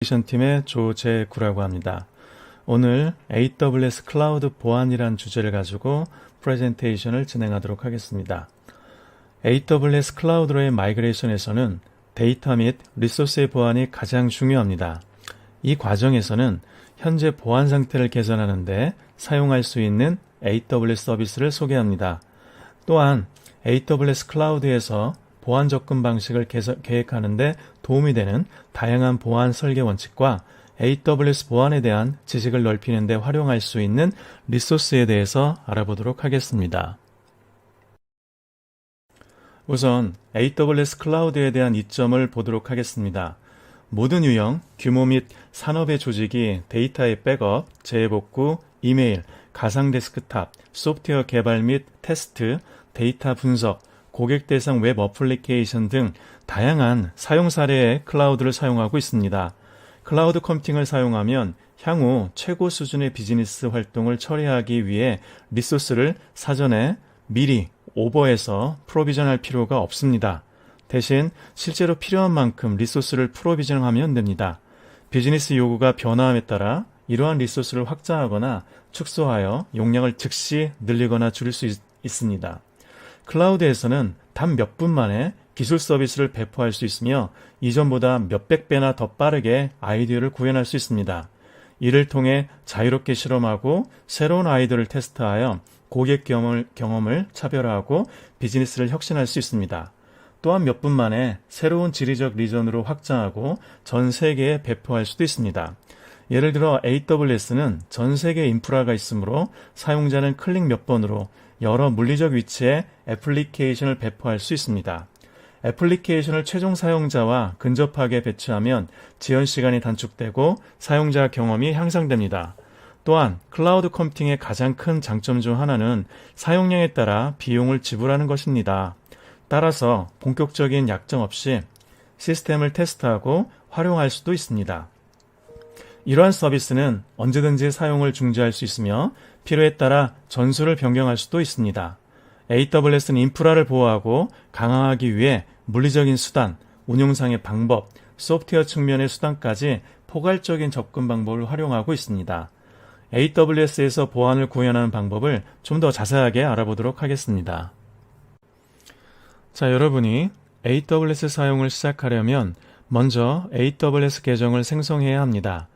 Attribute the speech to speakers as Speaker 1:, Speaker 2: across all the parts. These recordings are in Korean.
Speaker 1: 팀의 조재구라고 합니다. 오늘 AWS 클라우드 보안이란 주제를 가지고 프레젠테이션을 진행하도록 하겠습니다. AWS 클라우드로의 마이그레이션에서는 데이터 및 리소스의 보안이 가장 중요합니다. 이 과정에서는 현재 보안 상태를 개선하는 데 사용할 수 있는 AWS 서비스를 소개합니다. 또한 AWS 클라우드에서 보안 접근 방식을 계획하는 데 도움이 되는 다양한 보안 설계 원칙과 AWS 보안에 대한 지식을 넓히는 데 활용할 수 있는 리소스에 대해서 알아보도록 하겠습니다. 우선 AWS 클라우드에 대한 이점을 보도록 하겠습니다. 모든 유형, 규모 및 산업의 조직이 데이터의 백업, 재복구, 이메일, 가상 데스크탑, 소프트웨어 개발 및 테스트, 데이터 분석, 고객 대상 웹 어플리케이션 등 다양한 사용 사례의 클라우드를 사용하고 있습니다. 클라우드 컴퓨팅을 사용하면 향후 최고 수준의 비즈니스 활동을 처리하기 위해 리소스를 사전에 미리 오버해서 프로비전할 필요가 없습니다. 대신 실제로 필요한 만큼 리소스를 프로비전하면 됩니다. 비즈니스 요구가 변화함에 따라 이러한 리소스를 확장하거나 축소하여 용량을 즉시 늘리거나 줄일 수 있습니다. 클라우드에서는 단 몇 분 만에 기술 서비스를 배포할 수 있으며 이전보다 몇백 배나 더 빠르게 아이디어를 구현할 수 있습니다. 이를 통해 자유롭게 실험하고 새로운 아이디어를 테스트하여 고객 경험을 차별화하고 비즈니스를 혁신할 수 있습니다. 또한 몇 분 만에 새로운 지리적 리전으로 확장하고 전 세계에 배포할 수도 있습니다. 예를 들어 AWS는 전 세계 인프라가 있으므로 사용자는 클릭 몇 번으로 여러 물리적 위치에 애플리케이션을 배포할 수 있습니다. 애플리케이션을 최종 사용자와 근접하게 배치하면 지연 시간이 단축되고 사용자 경험이 향상됩니다. 또한 클라우드 컴퓨팅의 가장 큰 장점 중 하나는 사용량에 따라 비용을 지불하는 것입니다. 따라서 본격적인 약정 없이 시스템을 테스트하고 활용할 수도 있습니다. 이러한 서비스는 언제든지 사용을 중지할 수 있으며 필요에 따라 전술을 변경할 수도 있습니다. AWS는 인프라를 보호하고 강화하기 위해 물리적인 수단, 운용상의 방법, 소프트웨어 측면의 수단까지 포괄적인 접근 방법을 활용하고 있습니다. AWS에서 보안을 구현하는 방법을 좀 더 자세하게 알아보도록 하겠습니다. 자, 여러분이 AWS 사용을 시작하려면 먼저 AWS 계정을 생성해야 합니다.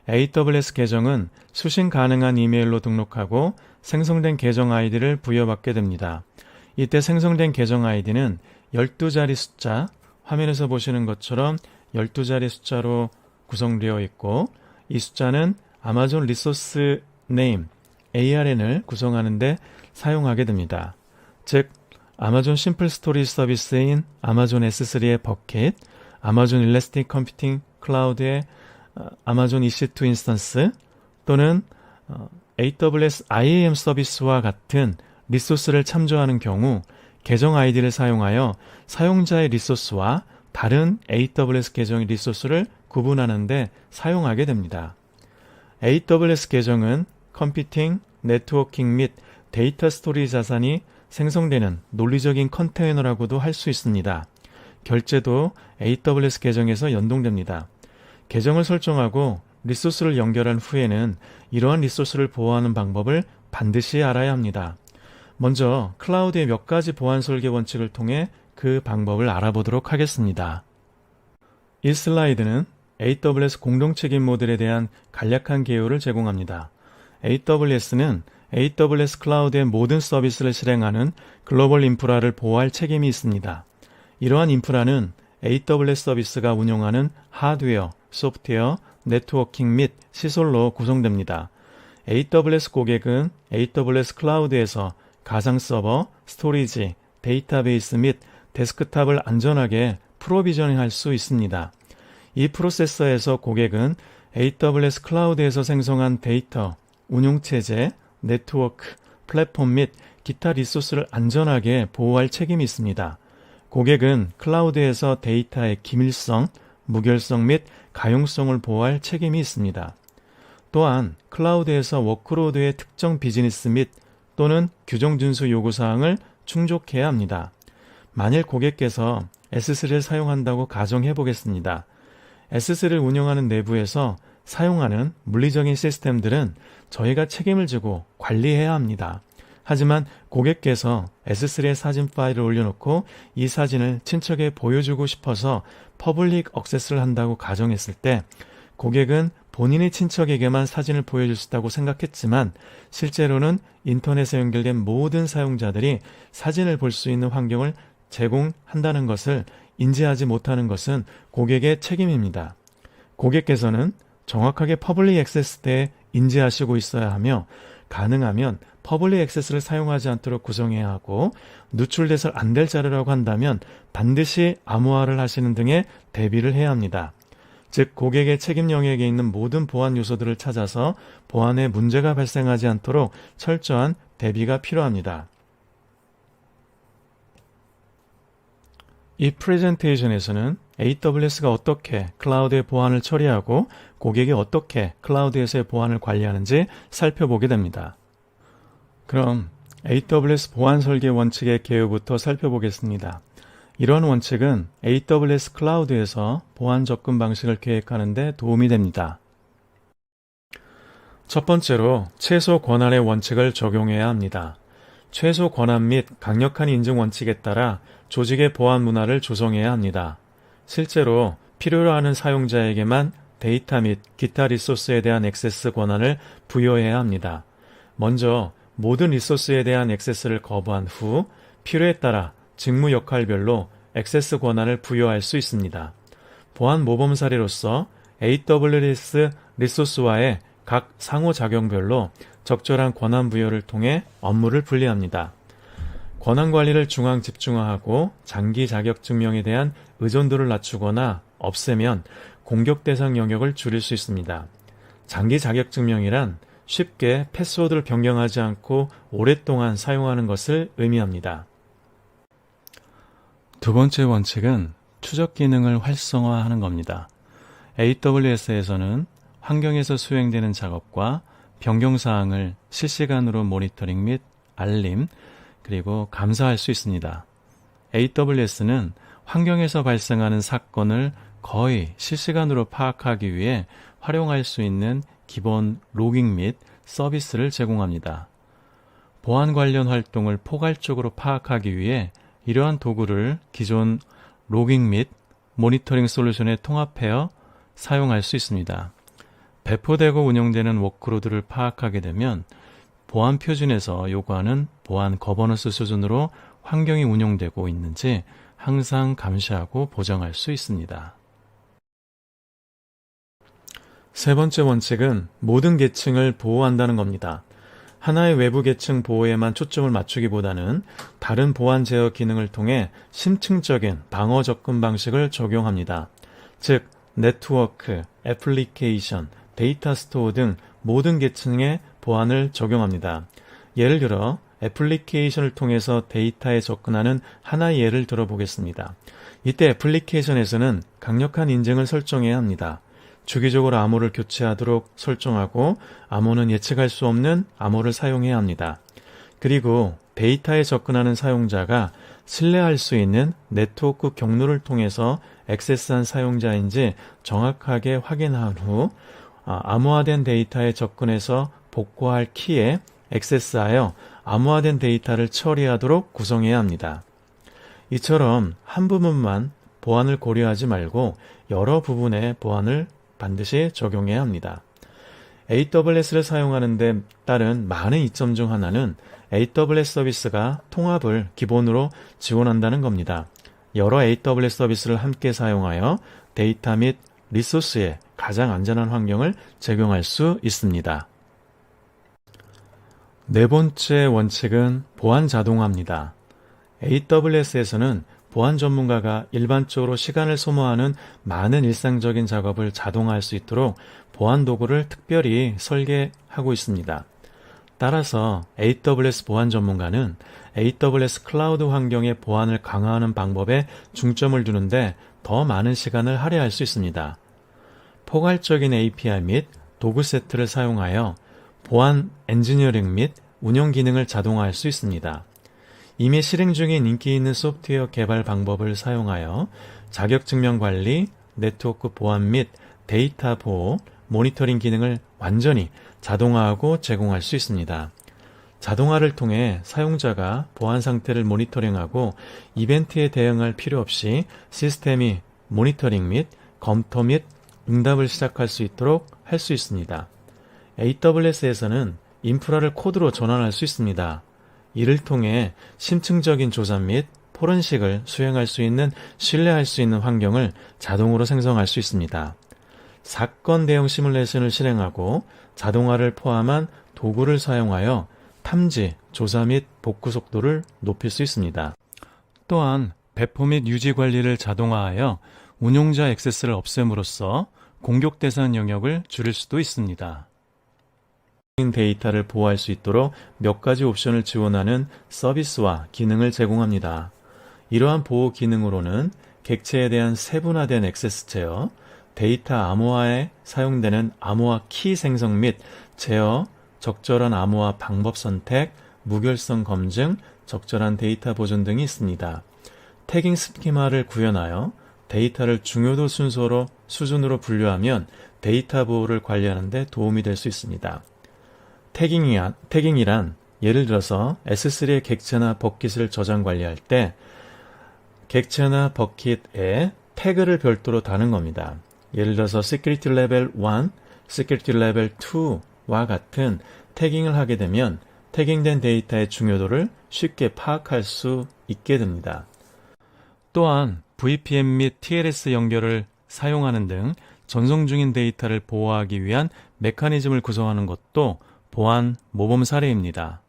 Speaker 1: AWS 계정은 수신 가능한 이메일로 등록하고 생성된 계정 아이디를 부여받게 됩니다. 이때 생성된 계정 아이디는 12자리 숫자, 화면에서 보시는 것처럼 12자리 숫자로 구성되어 있고 이 숫자는 아마존 리소스 네임, ARN을 구성하는 데 사용하게 됩니다. 즉, 아마존 심플 스토리지 서비스인 아마존 S3의 버킷, 아마존 일래스틱 컴퓨팅 클라우드의 아마존 EC2 인스턴스 또는 AWS IAM 서비스와 같은 리소스를 참조하는 경우 계정 아이디를 사용하여 사용자의 리소스와 다른 AWS 계정의 리소스를 구분하는 데 사용하게 됩니다. AWS 계정은 컴퓨팅, 네트워킹 및 데이터 스토리지 자산이 생성되는 논리적인 컨테이너라고도 할 수 있습니다. 결제도 AWS 계정에서 연동됩니다. 계정을 설정하고 리소스를 연결한 후에는 이러한 리소스를 보호하는 방법을 반드시 알아야 합니다. 먼저 클라우드의 몇 가지 보안 설계 원칙을 통해 그 방법을 알아보도록 하겠습니다. 이 슬라이드는 AWS 공동 책임 모델에 대한 간략한 개요를 제공합니다. AWS는 AWS 클라우드의 모든 서비스를 실행하는 글로벌 인프라를 보호할 책임이 있습니다. 이러한 인프라는 AWS 서비스가 운영하는 하드웨어, 소프트웨어, 네트워킹 및 시설로 구성됩니다. AWS 고객은 AWS 클라우드에서 가상 서버, 스토리지, 데이터베이스 및 데스크탑을 안전하게 프로비저닝할 수 있습니다. 이 프로세서에서 고객은 AWS 클라우드에서 생성한 데이터, 운용체제, 네트워크, 플랫폼 및 기타 리소스를 안전하게 보호할 책임이 있습니다. 고객은 클라우드에서 데이터의 기밀성, 무결성 및 가용성을 보호할 책임이 있습니다. 또한 클라우드에서 워크로드의 특정 비즈니스 및 또는 규정 준수 요구사항을 충족해야 합니다. 만일 고객께서 S3를 사용한다고 가정해 보겠습니다. S3를 운영하는 내부에서 사용하는 물리적인 시스템들은 저희가 책임을 지고 관리해야 합니다. 하지만 고객께서 S3에 사진 파일을 올려놓고 이 사진을 친척에 보여주고 싶어서 퍼블릭 액세스를 한다고 가정했을 때 고객은 본인의 친척에게만 사진을 보여줄 수 있다고 생각했지만 실제로는 인터넷에 연결된 모든 사용자들이 사진을 볼 수 있는 환경을 제공한다는 것을 인지하지 못하는 것은 고객의 책임입니다. 고객께서는 정확하게 퍼블릭 액세스 때에 인지하시고 있어야 하며 가능하면 퍼블릭 액세스를 사용하지 않도록 구성해야 하고 누출돼서 안 될 자료라고 한다면 반드시 암호화를 하시는 등의 대비를 해야 합니다. 즉 고객의 책임 영역에 있는 모든 보안 요소들을 찾아서 보안에 문제가 발생하지 않도록 철저한 대비가 필요합니다. 이 프레젠테이션에서는 AWS가 어떻게 클라우드의 보안을 처리하고 고객이 어떻게 클라우드에서의 보안을 관리하는지 살펴보게 됩니다. 그럼 AWS 보안 설계 원칙의 개요부터 살펴보겠습니다. 이런 원칙은 AWS 클라우드에서 보안 접근 방식을 계획하는 데 도움이 됩니다. 첫 번째로 최소 권한의 원칙을 적용해야 합니다. 최소 권한 및 강력한 인증 원칙에 따라 조직의 보안 문화를 조성해야 합니다. 실제로 필요로 하는 사용자에게만 데이터 및 기타 리소스에 대한 액세스 권한을 부여해야 합니다. 먼저 모든 리소스에 대한 액세스를 거부한 후 필요에 따라 직무 역할별로 액세스 권한을 부여할 수 있습니다. 보안 모범 사례로서 AWS 리소스와의 각 상호작용별로 적절한 권한 부여를 통해 업무를 분리합니다. 권한 관리를 중앙 집중화하고 장기 자격 증명에 대한 의존도를 낮추거나 없애면 공격 대상 영역을 줄일 수 있습니다. 장기 자격 증명이란 쉽게 패스워드를 변경하지 않고 오랫동안 사용하는 것을 의미합니다. 두 번째 원칙은 추적 기능을 활성화하는 겁니다. AWS에서는 환경에서 수행되는 작업과 변경사항을 실시간으로 모니터링 및 알림, 그리고 감사할 수 있습니다. AWS는 환경에서 발생하는 사건을 거의 실시간으로 파악하기 위해 활용할 수 있는 기본 로깅 및 서비스를 제공합니다. 보안 관련 활동을 포괄적으로 파악하기 위해 이러한 도구를 기존 로깅 및 모니터링 솔루션에 통합하여 사용할 수 있습니다. 배포되고 운영되는 워크로드를 파악하게 되면 보안 표준에서 요구하는 보안 거버넌스 수준으로 환경이 운영되고 있는지 항상 감시하고 보정할 수 있습니다. 세 번째 원칙은 모든 계층을 보호한다는 겁니다. 하나의 외부 계층 보호에만 초점을 맞추기보다는 다른 보안 제어 기능을 통해 심층적인 방어 접근 방식을 적용합니다. 즉, 네트워크, 애플리케이션, 데이터 스토어 등 모든 계층의 보안을 적용합니다. 예를 들어 애플리케이션을 통해서 데이터에 접근하는 하나의 예를 들어보겠습니다. 이때 애플리케이션에서는 강력한 인증을 설정해야 합니다. 주기적으로 암호를 교체하도록 설정하고 암호는 예측할 수 없는 암호를 사용해야 합니다. 그리고 데이터에 접근하는 사용자가 신뢰할 수 있는 네트워크 경로를 통해서 액세스한 사용자인지 정확하게 확인한 후 암호화된 데이터에 접근해서 복구할 키에 액세스하여 암호화된 데이터를 처리하도록 구성해야 합니다. 이처럼 한 부분만 보안을 고려하지 말고 여러 부분의 보안을 반드시 적용해야 합니다. AWS를 사용하는 데 따른 많은 이점 중 하나는 AWS 서비스가 통합을 기본으로 지원한다는 겁니다. 여러 AWS 서비스를 함께 사용하여 데이터 및 리소스에 가장 안전한 환경을 제공할 수 있습니다. 네 번째 원칙은 보안 자동화입니다. AWS에서는 보안 전문가가 일반적으로 시간을 소모하는 많은 일상적인 작업을 자동화할 수 있도록 보안 도구를 특별히 설계하고 있습니다. 따라서 AWS 보안 전문가는 AWS 클라우드 환경의 보안을 강화하는 방법에 중점을 두는데 더 많은 시간을 할애할 수 있습니다. 포괄적인 API 및 도구 세트를 사용하여 보안 엔지니어링 및 운영 기능을 자동화할 수 있습니다. 이미 실행 중인 인기 있는 소프트웨어 개발 방법을 사용하여 자격증명 관리, 네트워크 보안 및 데이터 보호, 모니터링 기능을 완전히 자동화하고 제공할 수 있습니다. 자동화를 통해 사용자가 보안 상태를 모니터링하고 이벤트에 대응할 필요 없이 시스템이 모니터링 및 검토 및 응답을 시작할 수 있도록 할 수 있습니다. AWS에서는 인프라를 코드로 전환할 수 있습니다. 이를 통해 심층적인 조사 및 포렌식을 수행할 수 있는 신뢰할 수 있는 환경을 자동으로 생성할 수 있습니다. 사건 대응 시뮬레이션을 실행하고 자동화를 포함한 도구를 사용하여 탐지, 조사 및 복구 속도를 높일 수 있습니다. 또한 배포 및 유지 관리를 자동화하여 운용자 액세스를 없앰으로써 공격 대상 영역을 줄일 수도 있습니다. 데이터를 보호할 수 있도록 몇 가지 옵션을 지원하는 서비스와 기능을 제공합니다. 이러한 보호 기능으로는 객체에 대한 세분화된 액세스 제어, 데이터 암호화에 사용되는 암호화 키 생성 및 제어, 적절한 암호화 방법 선택, 무결성 검증, 적절한 데이터 보존 등이 있습니다. 태깅 스키마를 구현하여 데이터를 중요도 순서로 수준으로 분류하면 데이터 보호를 관리하는 데 도움이 될 수 있습니다. 태깅이란 예를 들어서 S3의 객체나 버킷을 저장 관리할 때 객체나 버킷에 태그를 별도로 다는 겁니다. 예를 들어서 Security Level 1, Security Level 2와 같은 태깅을 하게 되면 태깅된 데이터의 중요도를 쉽게 파악할 수 있게 됩니다. 또한 VPN 및 TLS 연결을 사용하는 등 전송 중인 데이터를 보호하기 위한 메커니즘을 구성하는 것도 보안 모범 사례입니다.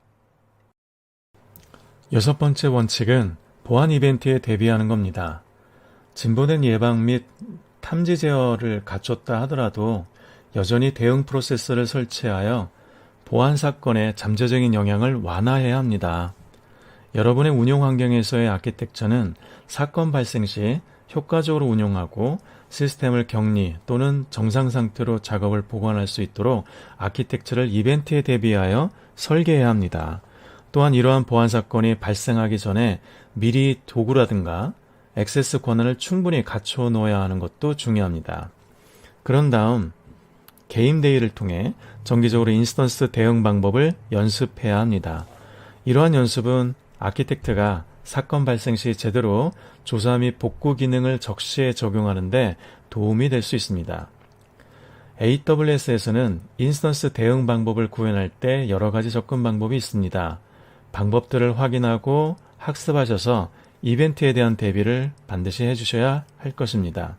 Speaker 1: 여섯 번째 원칙은 보안 이벤트에 대비하는 겁니다. 진보된 예방 및 탐지 제어를 갖췄다 하더라도 여전히 대응 프로세서를 설치하여 보안 사건의 잠재적인 영향을 완화해야 합니다. 여러분의 운용 환경에서의 아키텍처는 사건 발생 시 효과적으로 운용하고 시스템을 격리 또는 정상 상태로 작업을 보관할 수 있도록 아키텍처를 이벤트에 대비하여 설계해야 합니다. 또한 이러한 보안 사건이 발생하기 전에 미리 도구라든가 액세스 권한을 충분히 갖춰 놓아야 하는 것도 중요합니다. 그런 다음 게임데이를 통해 정기적으로 인스턴스 대응 방법을 연습해야 합니다. 이러한 연습은 아키텍트가 사건 발생 시 제대로 조사 및 복구 기능을 적시에 적용하는 데 도움이 될 수 있습니다. AWS에서는 인스턴스 대응 방법을 구현할 때 여러 가지 접근 방법이 있습니다. 방법들을 확인하고 학습하셔서 이벤트에 대한 대비를 반드시 해주셔야 할 것입니다.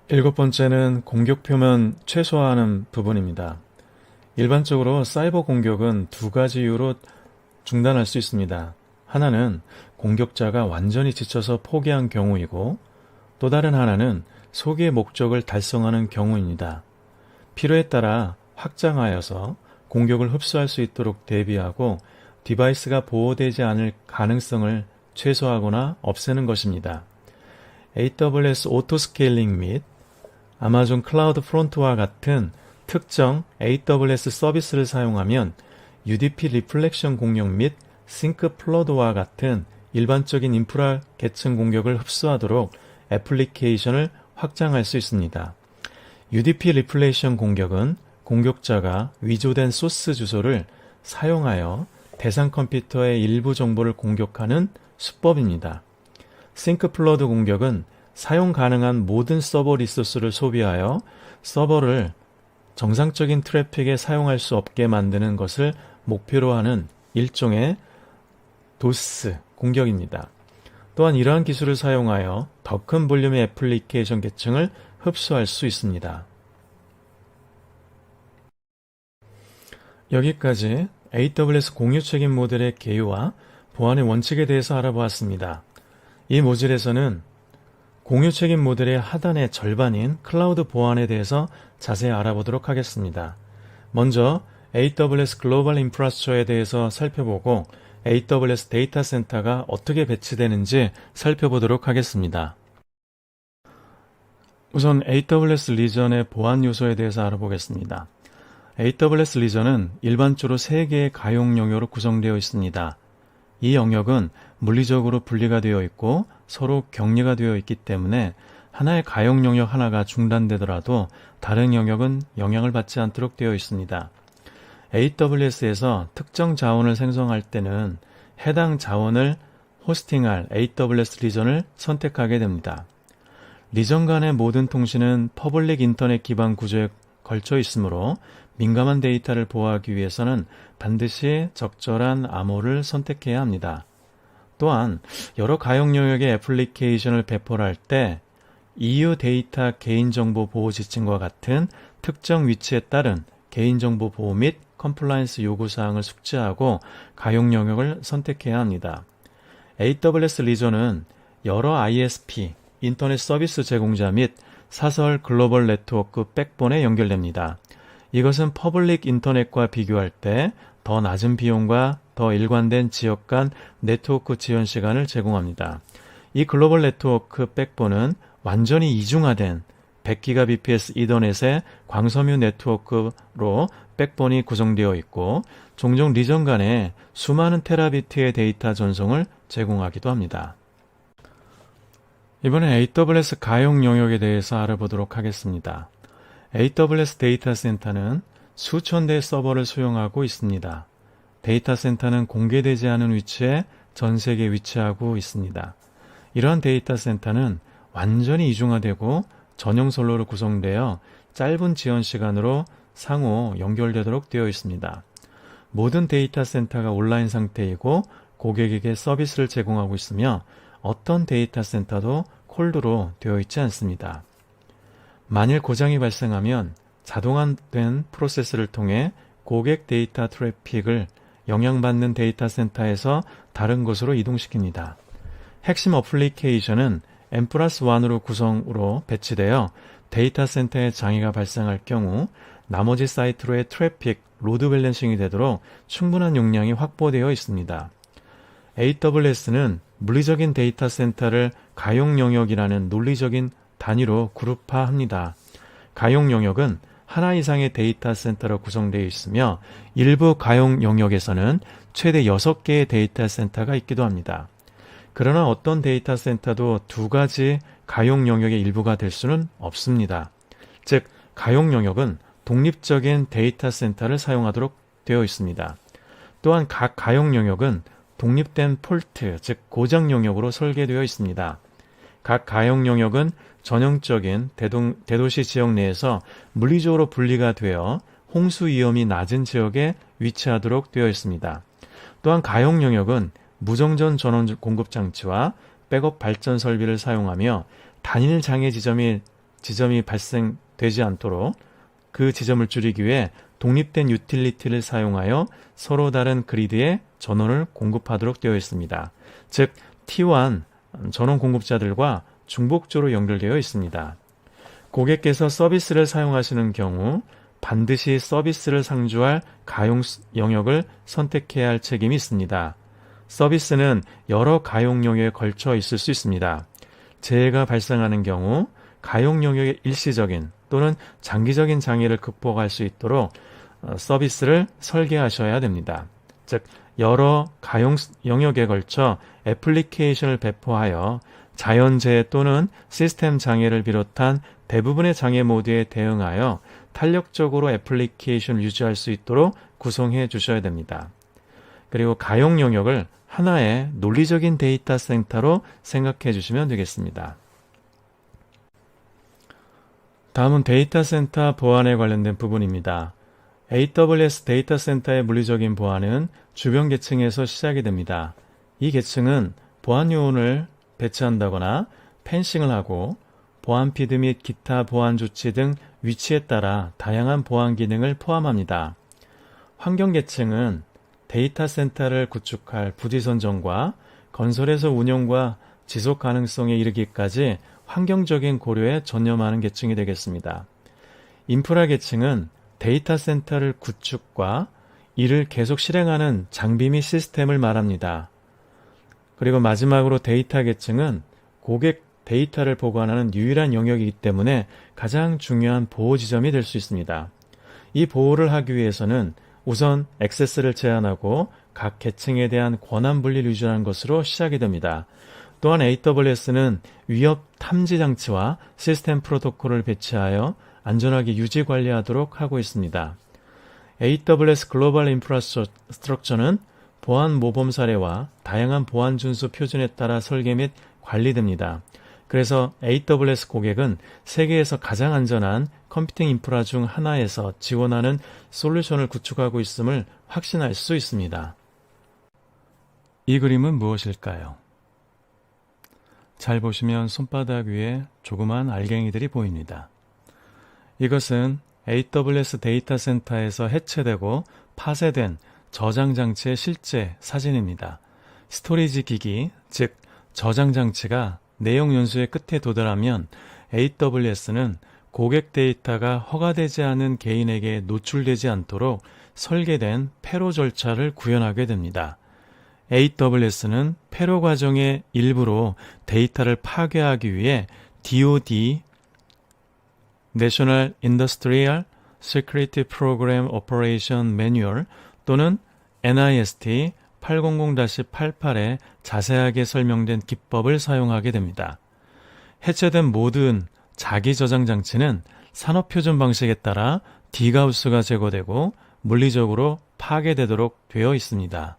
Speaker 1: 일곱 번째는 공격 표면 최소화하는 부분입니다. 일반적으로 사이버 공격은 두 가지 이유로 중단할 수 있습니다. 하나는 공격자가 완전히 지쳐서 포기한 경우이고 또 다른 하나는 소기의 목적을 달성하는 경우입니다. 필요에 따라 확장하여서 공격을 흡수할 수 있도록 대비하고 디바이스가 보호되지 않을 가능성을 최소화하거나 없애는 것입니다. AWS 오토스케일링 및 아마존 클라우드 프론트와 같은 특정 AWS 서비스를 사용하면 UDP 리플렉션 공격 및 싱크 플러드와 같은 일반적인 인프라 계층 공격을 흡수하도록 애플리케이션을 확장할 수 있습니다. UDP 리플렉션 공격은 공격자가 위조된 소스 주소를 사용하여 대상 컴퓨터의 일부 정보를 공격하는 수법입니다. 싱크 플러드 공격은 사용 가능한 모든 서버 리소스를 소비하여 서버를 정상적인 트래픽에 사용할 수 없게 만드는 것을 목표로 하는 일종의 도스 공격입니다. 또한 이러한 기술을 사용하여 더 큰 볼륨의 애플리케이션 계층을 흡수할 수 있습니다. 여기까지 AWS 공유 책임 모델의 개요와 보안의 원칙에 대해서 알아보았습니다. 이 모듈에서는 공유 책임 모델의 하단의 절반인 클라우드 보안에 대해서 자세히 알아보도록 하겠습니다. 먼저 AWS 글로벌 인프라스트럭처에 대해서 살펴보고 AWS 데이터 센터가 어떻게 배치되는지 살펴보도록 하겠습니다. 우선 AWS 리전의 보안 요소에 대해서 알아보겠습니다. AWS 리전은 일반적으로 3개의 가용 영역으로 구성되어 있습니다. 이 영역은 물리적으로 분리가 되어 있고 서로 격리가 되어 있기 때문에 하나의 가용 영역 하나가 중단되더라도 다른 영역은 영향을 받지 않도록 되어 있습니다. AWS에서 특정 자원을 생성할 때는 해당 자원을 호스팅할 AWS 리전을 선택하게 됩니다. 리전 간의 모든 통신은 퍼블릭 인터넷 기반 구조에 걸쳐 있으므로 민감한 데이터를 보호하기 위해서는 반드시 적절한 암호를 선택해야 합니다. 또한 여러 가용 영역의 애플리케이션을 배포를 할 때 EU 데이터 개인정보 보호 지침과 같은 특정 위치에 따른 개인정보 보호 및 컴플라이언스 요구사항을 숙지하고 가용 영역을 선택해야 합니다. AWS 리전은 여러 ISP, 인터넷 서비스 제공자 및 사설 글로벌 네트워크 백본에 연결됩니다. 이것은 퍼블릭 인터넷과 비교할 때 더 낮은 비용과 더 일관된 지역 간 네트워크 지연 시간을 제공합니다. 이 글로벌 네트워크 백본은 완전히 이중화된 100GBps 이더넷의 광섬유 네트워크로 백본이 구성되어 있고 종종 리전 간에 수많은 테라비트의 데이터 전송을 제공하기도 합니다. 이번엔 AWS 가용 영역에 대해서 알아보도록 하겠습니다. AWS 데이터 센터는 수천 대의 서버를 수용하고 있습니다. 데이터 센터는 공개되지 않은 위치에 전 세계에 위치하고 있습니다. 이러한 데이터 센터는 완전히 이중화되고 전용 솔로로 구성되어 짧은 지연 시간으로 상호 연결되도록 되어 있습니다. 모든 데이터 센터가 온라인 상태이고 고객에게 서비스를 제공하고 있으며 어떤 데이터 센터도 콜드로 되어 있지 않습니다. 만일 고장이 발생하면 자동화된 프로세스를 통해 고객 데이터 트래픽을 영향받는 데이터 센터에서 다른 곳으로 이동시킵니다. 핵심 어플리케이션은 N+1으로 구성으로 배치되어 데이터 센터에 장애가 발생할 경우 나머지 사이트로의 트래픽, 로드 밸런싱이 되도록 충분한 용량이 확보되어 있습니다. AWS는 물리적인 데이터 센터를 가용 영역이라는 논리적인 단위로 그룹화합니다. 가용 영역은 하나 이상의 데이터 센터로 구성되어 있으며 일부 가용 영역에서는 최대 6개의 데이터 센터가 있기도 합니다. 그러나 어떤 데이터 센터도 두 가지 가용 영역의 일부가 될 수는 없습니다. 즉, 가용 영역은 독립적인 데이터 센터를 사용하도록 되어 있습니다. 또한 각 가용 영역은 독립된 폴트, 즉 고장 영역으로 설계되어 있습니다. 각 가용 영역은 전형적인 대도시 지역 내에서 물리적으로 분리가 되어 홍수 위험이 낮은 지역에 위치하도록 되어 있습니다. 또한 가용 영역은 무정전 전원 공급 장치와 백업 발전 설비를 사용하며 단일 장애 지점이 발생되지 않도록 그 지점을 줄이기 위해 독립된 유틸리티를 사용하여 서로 다른 그리드에 전원을 공급하도록 되어 있습니다. 즉, T1 전원 공급자들과 중복적으로 연결되어 있습니다. 고객께서 서비스를 사용하시는 경우 반드시 서비스를 상주할 가용 영역을 선택해야 할 책임이 있습니다. 서비스는 여러 가용 영역에 걸쳐 있을 수 있습니다. 재해가 발생하는 경우 가용 영역의 일시적인 또는 장기적인 장애를 극복할 수 있도록 서비스를 설계하셔야 됩니다. 즉, 여러 가용 영역에 걸쳐 애플리케이션을 배포하여 자연재해 또는 시스템 장애를 비롯한 대부분의 장애 모드에 대응하여 탄력적으로 애플리케이션을 유지할 수 있도록 구성해 주셔야 됩니다. 그리고 가용 영역을 하나의 논리적인 데이터 센터로 생각해 주시면 되겠습니다. 다음은 데이터 센터 보안에 관련된 부분입니다. AWS 데이터 센터의 물리적인 보안은 주변 계층에서 시작이 됩니다. 이 계층은 보안 요원을 배치한다거나 펜싱을 하고 보안 피드 및 기타 보안 조치 등 위치에 따라 다양한 보안 기능을 포함합니다. 환경 계층은 데이터 센터를 구축할 부지 선정과 건설에서 운영과 지속 가능성에 이르기까지 환경적인 고려에 전념하는 계층이 되겠습니다. 인프라 계층은 데이터 센터를 구축과 이를 계속 실행하는 장비 및 시스템을 말합니다. 그리고 마지막으로 데이터 계층은 고객 데이터를 보관하는 유일한 영역이기 때문에 가장 중요한 보호 지점이 될 수 있습니다. 이 보호를 하기 위해서는 우선 액세스를 제한하고 각 계층에 대한 권한 분리를 유지하는 것으로 시작이 됩니다. 또한 AWS는 위협 탐지 장치와 시스템 프로토콜을 배치하여 안전하게 유지 관리하도록 하고 있습니다. AWS 글로벌 인프라스트럭처는 보안 모범 사례와 다양한 보안 준수 표준에 따라 설계 및 관리됩니다. 그래서 AWS 고객은 세계에서 가장 안전한 컴퓨팅 인프라 중 하나에서 지원하는 솔루션을 구축하고 있음을 확신할 수 있습니다. 이 그림은 무엇일까요? 잘 보시면 손바닥 위에 조그만 알갱이들이 보입니다. 이것은 AWS 데이터 센터에서 해체되고 파쇄된 저장 장치의 실제 사진입니다. 스토리지 기기, 즉 저장 장치가 내용 연수의 끝에 도달하면 AWS는 고객 데이터가 허가되지 않은 개인에게 노출되지 않도록 설계된 패로 절차를 구현하게 됩니다. AWS는 패로 과정의 일부로 데이터를 파괴하기 위해 DoD National Industrial Security Program Operation Manual 또는 NIST 800-88에 자세하게 설명된 기법을 사용하게 됩니다. 해체된 모든 자기 저장 장치는 산업표준 방식에 따라 디가우스가 제거되고 물리적으로 파괴되도록 되어 있습니다.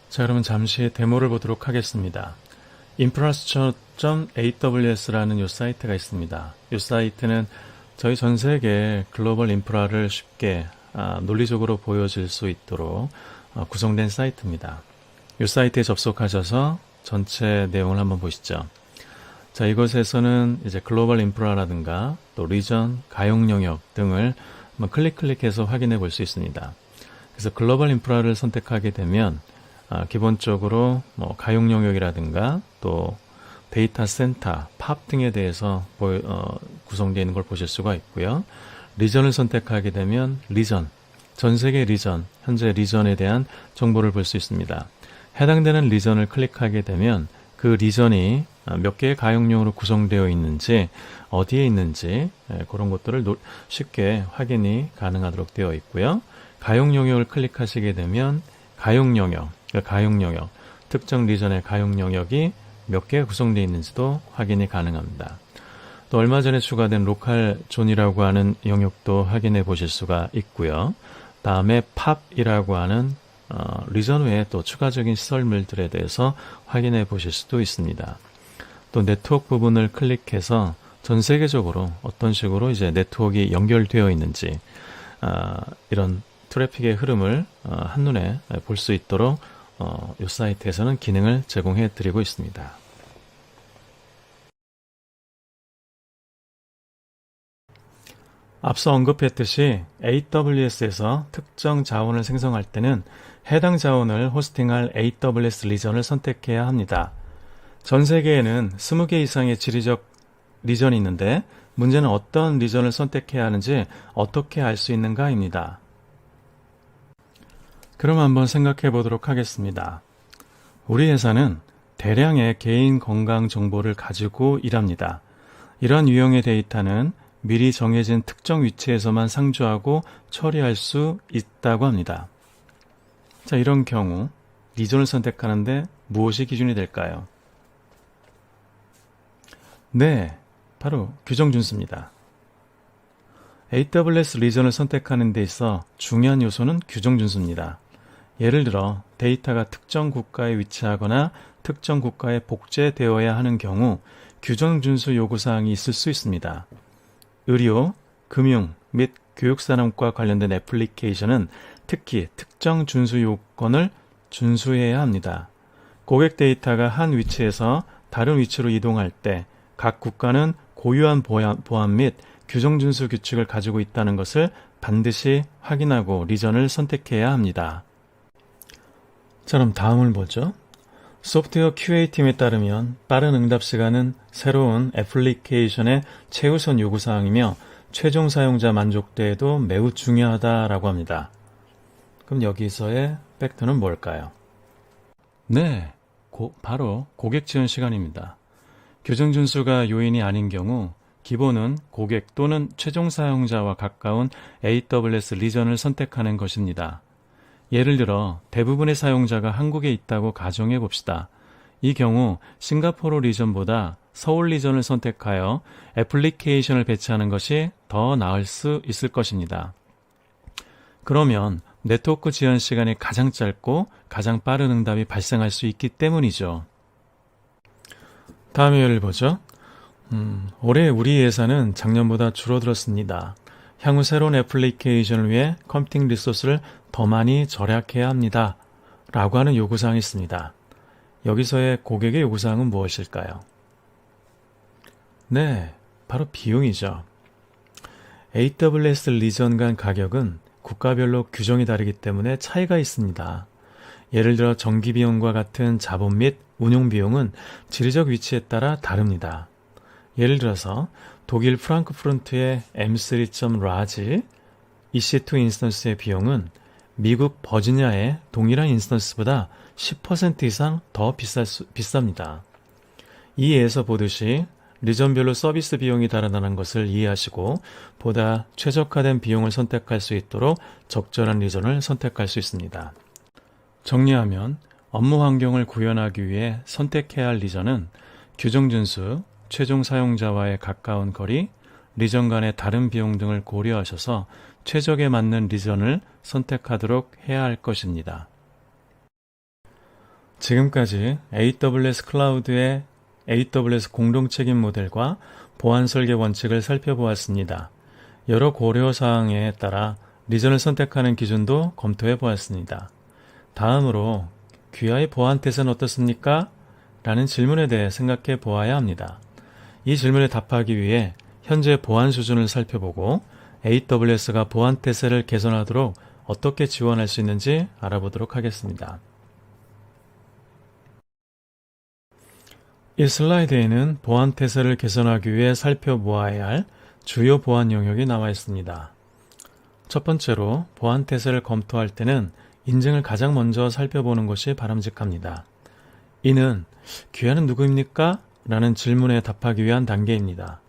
Speaker 1: 자, 그러면 잠시 데모를 보도록 하겠습니다. infrastructure.aws라는 이 사이트가 있습니다. 이 사이트는 저희 전 세계 글로벌 인프라를 쉽게 논리적으로 보여질 수 있도록 구성된 사이트입니다. 이 사이트에 접속하셔서 전체 내용을 한번 보시죠. 자, 이것에서는 이제 글로벌 인프라라든가 또 리전, 가용 영역 등을 클릭해서 확인해 볼 수 있습니다. 그래서 글로벌 인프라를 선택하게 되면 기본적으로 가용 영역이라든가 또 데이터 센터, 팝 등에 대해서 구성되어 있는 걸 보실 수가 있고요. 리전을 선택하게 되면 리전, 전 세계 리전, 현재 리전에 대한 정보를 볼 수 있습니다. 해당되는 리전을 클릭하게 되면 그 리전이 몇 개의 가용용으로 구성되어 있는지, 어디에 있는지 그런 것들을 쉽게 확인이 가능하도록 되어 있고요. 가용 영역을 클릭하시게 되면 가용 영역, 특정 리전의 가용 영역이 몇 개 구성되어 있는지도 확인이 가능합니다. 또 얼마 전에 추가된 로컬 존이라고 하는 영역도 확인해 보실 수가 있고요. 다음에 팝이라고 하는 리전 외에 또 추가적인 시설물들에 대해서 확인해 보실 수도 있습니다. 또 네트워크 부분을 클릭해서 전 세계적으로 어떤 식으로 이제 네트워크가 연결되어 있는지 이런 트래픽의 흐름을 한눈에 볼 수 있도록 이 사이트에서는 기능을 제공해 드리고 있습니다. 앞서 언급했듯이 AWS에서 특정 자원을 생성할 때는 해당 자원을 호스팅할 AWS 리전을 선택해야 합니다. 전 세계에는 20개 이상의 지리적 리전이 있는데 문제는 어떤 리전을 선택해야 하는지 어떻게 알 수 있는가입니다. 그럼 한번 생각해 보도록 하겠습니다. 우리 회사는 대량의 개인 건강 정보를 가지고 일합니다. 이런 유형의 데이터는 미리 정해진 특정 위치에서만 상주하고 처리할 수 있다고 합니다. 자, 이런 경우 리전을 선택하는데 무엇이 기준이 될까요? 네, 바로 규정 준수입니다. AWS 리전을 선택하는 데 있어 중요한 요소는 규정 준수입니다. 예를 들어 데이터가 특정 국가에 위치하거나 특정 국가에 복제되어야 하는 경우 규정 준수 요구사항이 있을 수 있습니다. 의료, 금융 및 교육산업과 관련된 애플리케이션은 특히 특정 준수 요건을 준수해야 합니다. 고객 데이터가 한 위치에서 다른 위치로 이동할 때 각 국가는 고유한 보안 및 규정 준수 규칙을 가지고 있다는 것을 반드시 확인하고 리전을 선택해야 합니다. 자, 그럼 다음을 보죠. 소프트웨어 QA팀에 따르면 빠른 응답 시간은 새로운 애플리케이션의 최우선 요구사항이며 최종 사용자 만족도에도 매우 중요하다라고 합니다. 그럼 여기서의 팩트는 뭘까요? 네, 바로 고객 지원 시간입니다. 규정 준수가 요인이 아닌 경우 기본은 고객 또는 최종 사용자와 가까운 AWS 리전을 선택하는 것입니다. 예를 들어 대부분의 사용자가 한국에 있다고 가정해 봅시다. 이 경우 싱가포르 리전보다 서울 리전을 선택하여 애플리케이션을 배치하는 것이 더 나을 수 있을 것입니다. 그러면 네트워크 지연 시간이 가장 짧고 가장 빠른 응답이 발생할 수 있기 때문이죠. 다음 예를 보죠. 올해 우리 예산은 작년보다 줄어들었습니다. 향후 새로운 애플리케이션을 위해 컴퓨팅 리소스를 더 많이 절약해야 합니다. 라고 하는 요구사항이 있습니다. 여기서의 고객의 요구사항은 무엇일까요? 네, 바로 비용이죠. AWS 리전 간 가격은 국가별로 규정이 다르기 때문에 차이가 있습니다. 예를 들어 전기비용과 같은 자본 및 운용비용은 지리적 위치에 따라 다릅니다. 예를 들어서 독일 프랑크푸르트의 M3.Raj EC2 인스턴스의 비용은 미국 버지니아의 동일한 인스턴스보다 10% 이상 더 비쌉니다. 이 예에서 보듯이 리전별로 서비스 비용이 다르다는 것을 이해하시고 보다 최적화된 비용을 선택할 수 있도록 적절한 리전을 선택할 수 있습니다. 정리하면 업무 환경을 구현하기 위해 선택해야 할 리전은 규정 준수, 최종 사용자와의 가까운 거리, 리전 간의 다른 비용 등을 고려하셔서 최적에 맞는 리전을 선택하도록 해야 할 것입니다. 지금까지 AWS 클라우드의 AWS 공동 책임 모델과 보안 설계 원칙을 살펴보았습니다. 여러 고려사항에 따라 리전을 선택하는 기준도 검토해 보았습니다. 다음으로 귀하의 보안 태세는 어떻습니까? 라는 질문에 대해 생각해 보아야 합니다. 이 질문에 답하기 위해 현재 보안 수준을 살펴보고 AWS가 보안 태세를 개선하도록 어떻게 지원할 수 있는지 알아보도록 하겠습니다. 이 슬라이드에는 보안 태세를 개선하기 위해 살펴보아야 할 주요 보안 영역이 나와 있습니다. 첫 번째로 보안 태세를 검토할 때는 인증을 가장 먼저 살펴보는 것이 바람직합니다. 이는 귀하는 누구입니까? 라는 질문에 답하기 위한 단계입니다.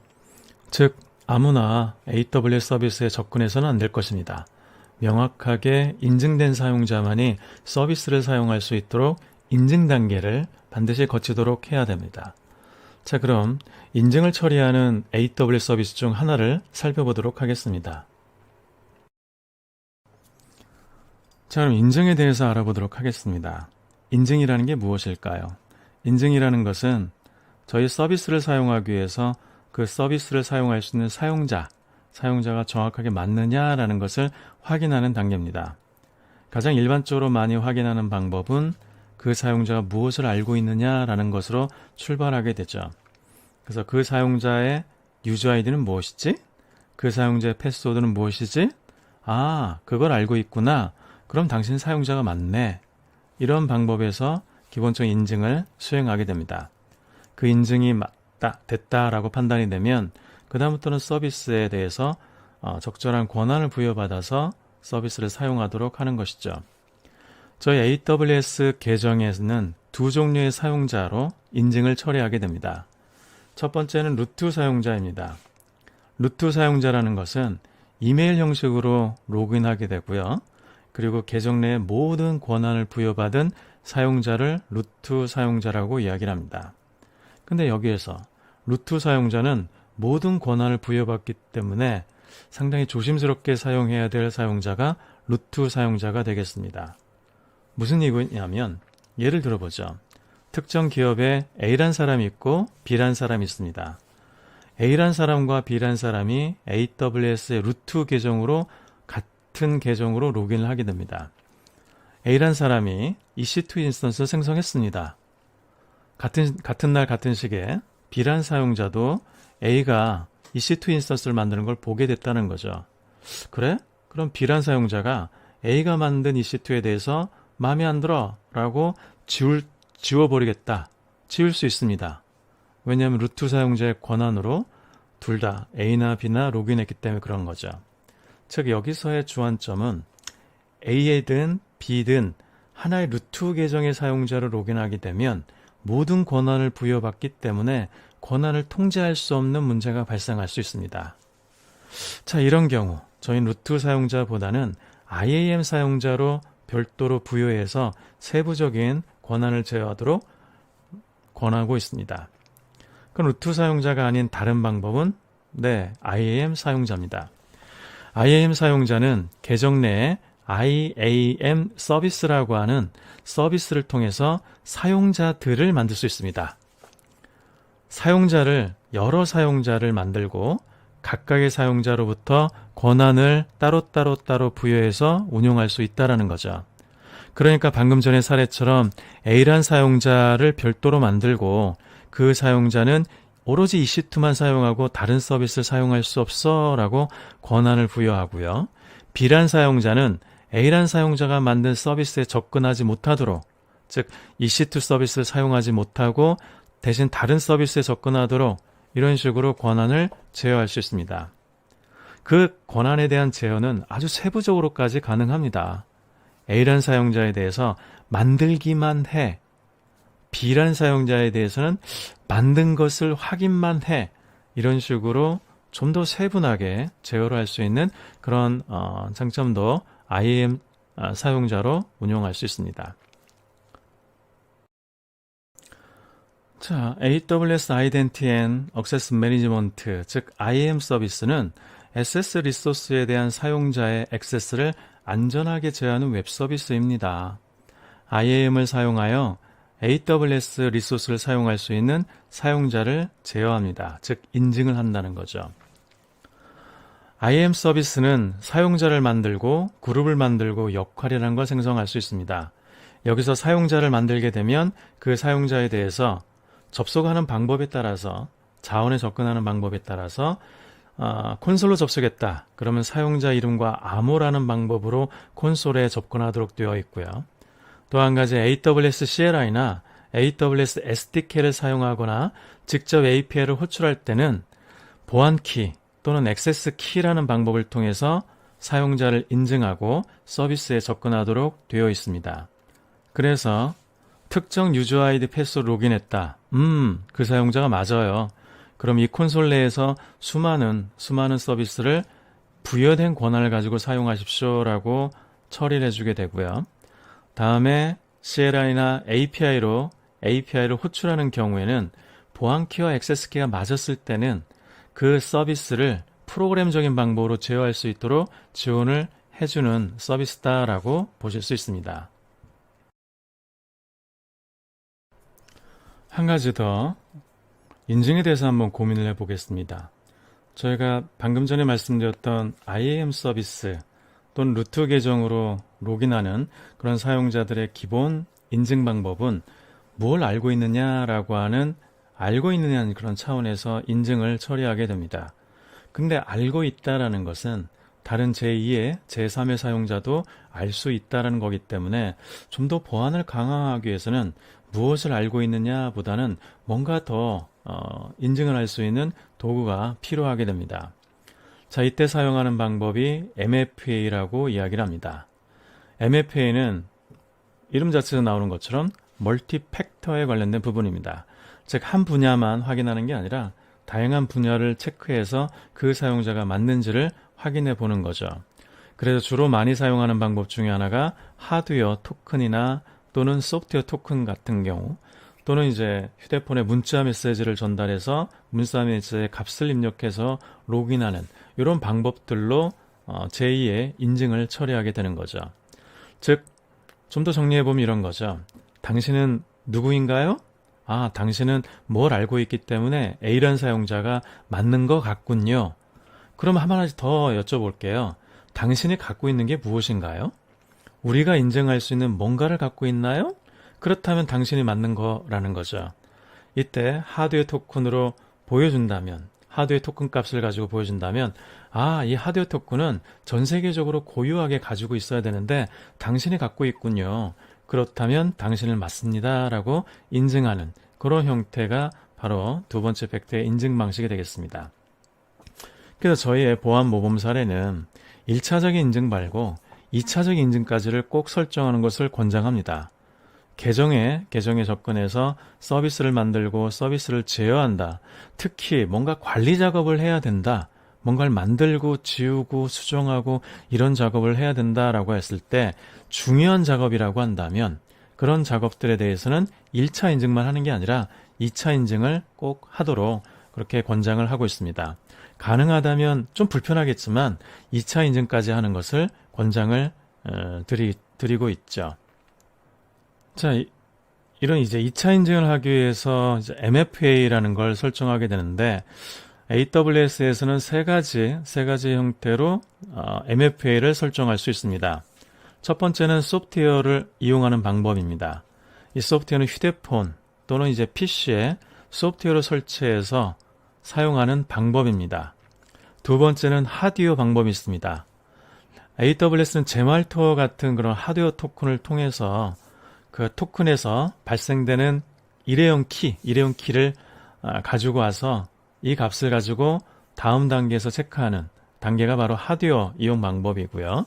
Speaker 1: 즉 아무나 AWS 서비스에 접근해서는 안 될 것입니다. 명확하게 인증된 사용자만이 서비스를 사용할 수 있도록 인증 단계를 반드시 거치도록 해야 됩니다. 자, 그럼 인증을 처리하는 AWS 서비스 중 하나를 살펴보도록 하겠습니다. 자, 그럼 인증에 대해서 알아보도록 하겠습니다. 인증이라는 게 무엇일까요? 인증이라는 것은 저희 서비스를 사용하기 위해서 그 서비스를 사용할 수 있는 사용자가 정확하게 맞느냐라는 것을 확인하는 단계입니다. 가장 일반적으로 많이 확인하는 방법은 그 사용자가 무엇을 알고 있느냐라는 것으로 출발하게 되죠. 그래서 그 사용자의 유저 아이디는 무엇이지? 그 사용자의 패스워드는 무엇이지? 아, 그걸 알고 있구나. 그럼 당신 사용자가 맞네. 이런 방법에서 기본적인 인증을 수행하게 됩니다. 그 인증이 됐다라고 판단이 되면 그 다음부터는 서비스에 대해서 적절한 권한을 부여받아서 서비스를 사용하도록 하는 것이죠. 저희 AWS 계정에는 두 종류의 사용자로 인증을 처리하게 됩니다. 첫 번째는 루트 사용자입니다. 루트 사용자라는 것은 이메일 형식으로 로그인하게 되고요. 그리고 계정 내의 모든 권한을 부여받은 사용자를 루트 사용자라고 이야기를 합니다. 근데 여기에서 루트 사용자는 모든 권한을 부여받기 때문에 상당히 조심스럽게 사용해야 될 사용자가 루트 사용자가 되겠습니다. 무슨 얘기냐면 예를 들어보죠. 특정 기업에 A란 사람이 있고 B란 사람이 있습니다. A란 사람과 B란 사람이 AWS의 루트 계정으로 같은 계정으로 로그인을 하게 됩니다. A란 사람이 EC2 인스턴스를 생성했습니다. 같은 날 같은 시기에 B란 사용자도 A가 EC2 인스턴스를 만드는 걸 보게 됐다는 거죠. 그래? 그럼 B란 사용자가 A가 만든 EC2에 대해서 마음에 안 들어 라고 지워버리겠다. 지울 수 있습니다. 왜냐하면 루트 사용자의 권한으로 둘 다 A나 B나 로그인했기 때문에 그런 거죠. 즉 여기서의 주안점은 A든 B든 하나의 루트 계정의 사용자로 로그인하게 되면 모든 권한을 부여받기 때문에 권한을 통제할 수 없는 문제가 발생할 수 있습니다. 자, 이런 경우 저희 루트 사용자보다는 IAM 사용자로 별도로 부여해서 세부적인 권한을 제어하도록 권하고 있습니다. 그 루트 사용자가 아닌 다른 방법은 IAM 사용자입니다. IAM 사용자는 계정 내에 IAM 서비스라고 하는 서비스를 통해서 사용자들을 만들 수 있습니다. 여러 사용자를 만들고 각각의 사용자로부터 권한을 따로 부여해서 운용할 수 있다는 거죠. 그러니까 방금 전의 사례처럼 A란 사용자를 별도로 만들고 그 사용자는 오로지 EC2만 사용하고 다른 서비스를 사용할 수 없어 라고 권한을 부여하고요. B란 사용자는 A란 사용자가 만든 서비스에 접근하지 못하도록, 즉 EC2 서비스를 사용하지 못하고 대신 다른 서비스에 접근하도록 이런 식으로 권한을 제어할 수 있습니다. 그 권한에 대한 제어는 아주 세부적으로까지 가능합니다. A란 사용자에 대해서 만들기만 해. B란 사용자에 대해서는 만든 것을 확인만 해. 이런 식으로 좀 더 세분하게 제어를 할 수 있는 그런 장점도 IAM 사용자로 운용할 수 있습니다. 자, AWS Identity and Access Management, 즉 IAM 서비스는 SS 리소스에 대한 사용자의 액세스를 안전하게 제어하는 웹 서비스입니다. IAM을 사용하여 AWS 리소스를 사용할 수 있는 사용자를 제어합니다. 즉 인증을 한다는 거죠. IAM 서비스는 사용자를 만들고 그룹을 만들고 역할이라는 걸 생성할 수 있습니다. 여기서 사용자를 만들게 되면 그 사용자에 대해서 접속하는 방법에 따라서, 자원에 접근하는 방법에 따라서 콘솔로 접속했다. 그러면 사용자 이름과 암호라는 방법으로 콘솔에 접근하도록 되어 있고요. 또 한 가지 AWS CLI나 AWS SDK를 사용하거나 직접 API를 호출할 때는 보안키 또는 액세스 키라는 방법을 통해서 사용자를 인증하고 서비스에 접근하도록 되어 있습니다. 그래서 특정 유저 아이디 패스로 로그인했다. 그 사용자가 맞아요. 그럼 이 콘솔 내에서 수많은 서비스를 부여된 권한을 가지고 사용하십시오라고 처리를 해주게 되고요. 다음에 CLI나 API를 호출하는 경우에는 보안키와 액세스키가 맞았을 때는 그 서비스를 프로그램적인 방법으로 제어할 수 있도록 지원을 해주는 서비스다라고 보실 수 있습니다. 한 가지 더 인증에 대해서 한번 고민을 해보겠습니다. 저희가 방금 전에 말씀드렸던 IAM 서비스 또는 루트 계정으로 로그인하는 그런 사용자들의 기본 인증 방법은 뭘 알고 있느냐라고 하는 그런 차원에서 인증을 처리하게 됩니다. 근데 알고 있다라는 것은 다른 제2의, 제3의 사용자도 알 수 있다는 거기 때문에 좀 더 보안을 강화하기 위해서는 무엇을 알고 있느냐 보다는 뭔가 더 인증을 할 수 있는 도구가 필요하게 됩니다. 자, 이때 사용하는 방법이 MFA라고 이야기를 합니다. MFA는 이름 자체에서 나오는 것처럼 멀티팩터에 관련된 부분입니다. 즉, 한 분야만 확인하는 게 아니라 다양한 분야를 체크해서 그 사용자가 맞는지를 확인해 보는 거죠. 그래서 주로 많이 사용하는 방법 중에 하나가 하드웨어 토큰이나 또는 소프트웨어 토큰 같은 경우, 또는 이제 휴대폰에 문자 메시지를 전달해서 문자 메시지의 값을 입력해서 로그인하는 이런 방법들로 제2의 인증을 처리하게 되는 거죠. 즉, 좀 더 정리해보면 이런 거죠. 당신은 누구인가요? 당신은 뭘 알고 있기 때문에 A라는 사용자가 맞는 것 같군요. 그럼 한 가지 더 여쭤볼게요. 당신이 갖고 있는 게 무엇인가요? 우리가 인증할 수 있는 뭔가를 갖고 있나요? 그렇다면 당신이 맞는 거라는 거죠. 이때 하드웨어 토큰으로 보여준다면, 하드웨어 토큰 값을 가지고 보여준다면, 이 하드웨어 토큰은 전 세계적으로 고유하게 가지고 있어야 되는데 당신이 갖고 있군요. 그렇다면 당신을 맞습니다 라고 인증하는 그런 형태가 바로 두 번째 팩트의 인증 방식이 되겠습니다. 그래서 저희의 보안 모범 사례는 1차적인 인증 말고 2차적 인증까지를 꼭 설정하는 것을 권장합니다. 계정에 접근해서 서비스를 만들고 서비스를 제어한다. 특히 뭔가 관리 작업을 해야 된다. 뭔가를 만들고 지우고 수정하고 이런 작업을 해야 된다라고 했을 때 중요한 작업이라고 한다면 그런 작업들에 대해서는 1차 인증만 하는 게 아니라 2차 인증을 꼭 하도록 그렇게 권장을 하고 있습니다. 가능하다면 좀 불편하겠지만 2차 인증까지 하는 것을 권장을 드리고 있죠. 자, 이런 이제 2차 인증을 하기 위해서 이제 MFA라는 걸 설정하게 되는데 AWS에서는 세 가지 형태로 MFA를 설정할 수 있습니다. 첫 번째는 소프트웨어를 이용하는 방법입니다. 이 소프트웨어는 휴대폰 또는 이제 PC에 소프트웨어를 설치해서 사용하는 방법입니다. 두 번째는 하드웨어 방법이 있습니다. AWS는 제말토어 같은 그런 하드웨어 토큰을 통해서 그 토큰에서 발생되는 일회용 키를 가지고 와서 이 값을 가지고 다음 단계에서 체크하는 단계가 바로 하드웨어 이용 방법이고요.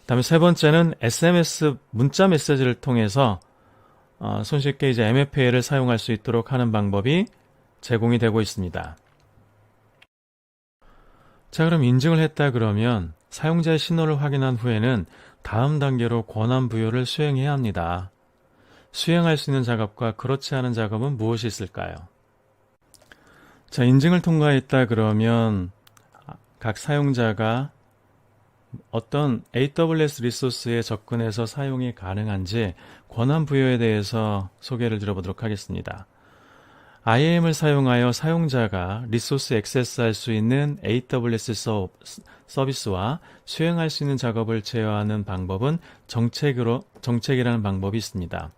Speaker 1: 그다음에 세 번째는 SMS 문자 메시지를 통해서 손쉽게 이제 MFA를 사용할 수 있도록 하는 방법이 제공이 되고 있습니다. 자, 그럼 인증을 했다 그러면 사용자의 신호를 확인한 후에는 다음 단계로 권한 부여를 수행해야 합니다. 수행할 수 있는 작업과 그렇지 않은 작업은 무엇이 있을까요? 자, 인증을 통과했다 그러면 각 사용자가 어떤 AWS 리소스에 접근해서 사용이 가능한지 권한 부여에 대해서 소개를 드려보도록 하겠습니다. IAM을 사용하여 사용자가 리소스 액세스할 수 있는 AWS 서비스와 수행할 수 있는 작업을 제어하는 방법은 정책이라는 방법이 있습니다.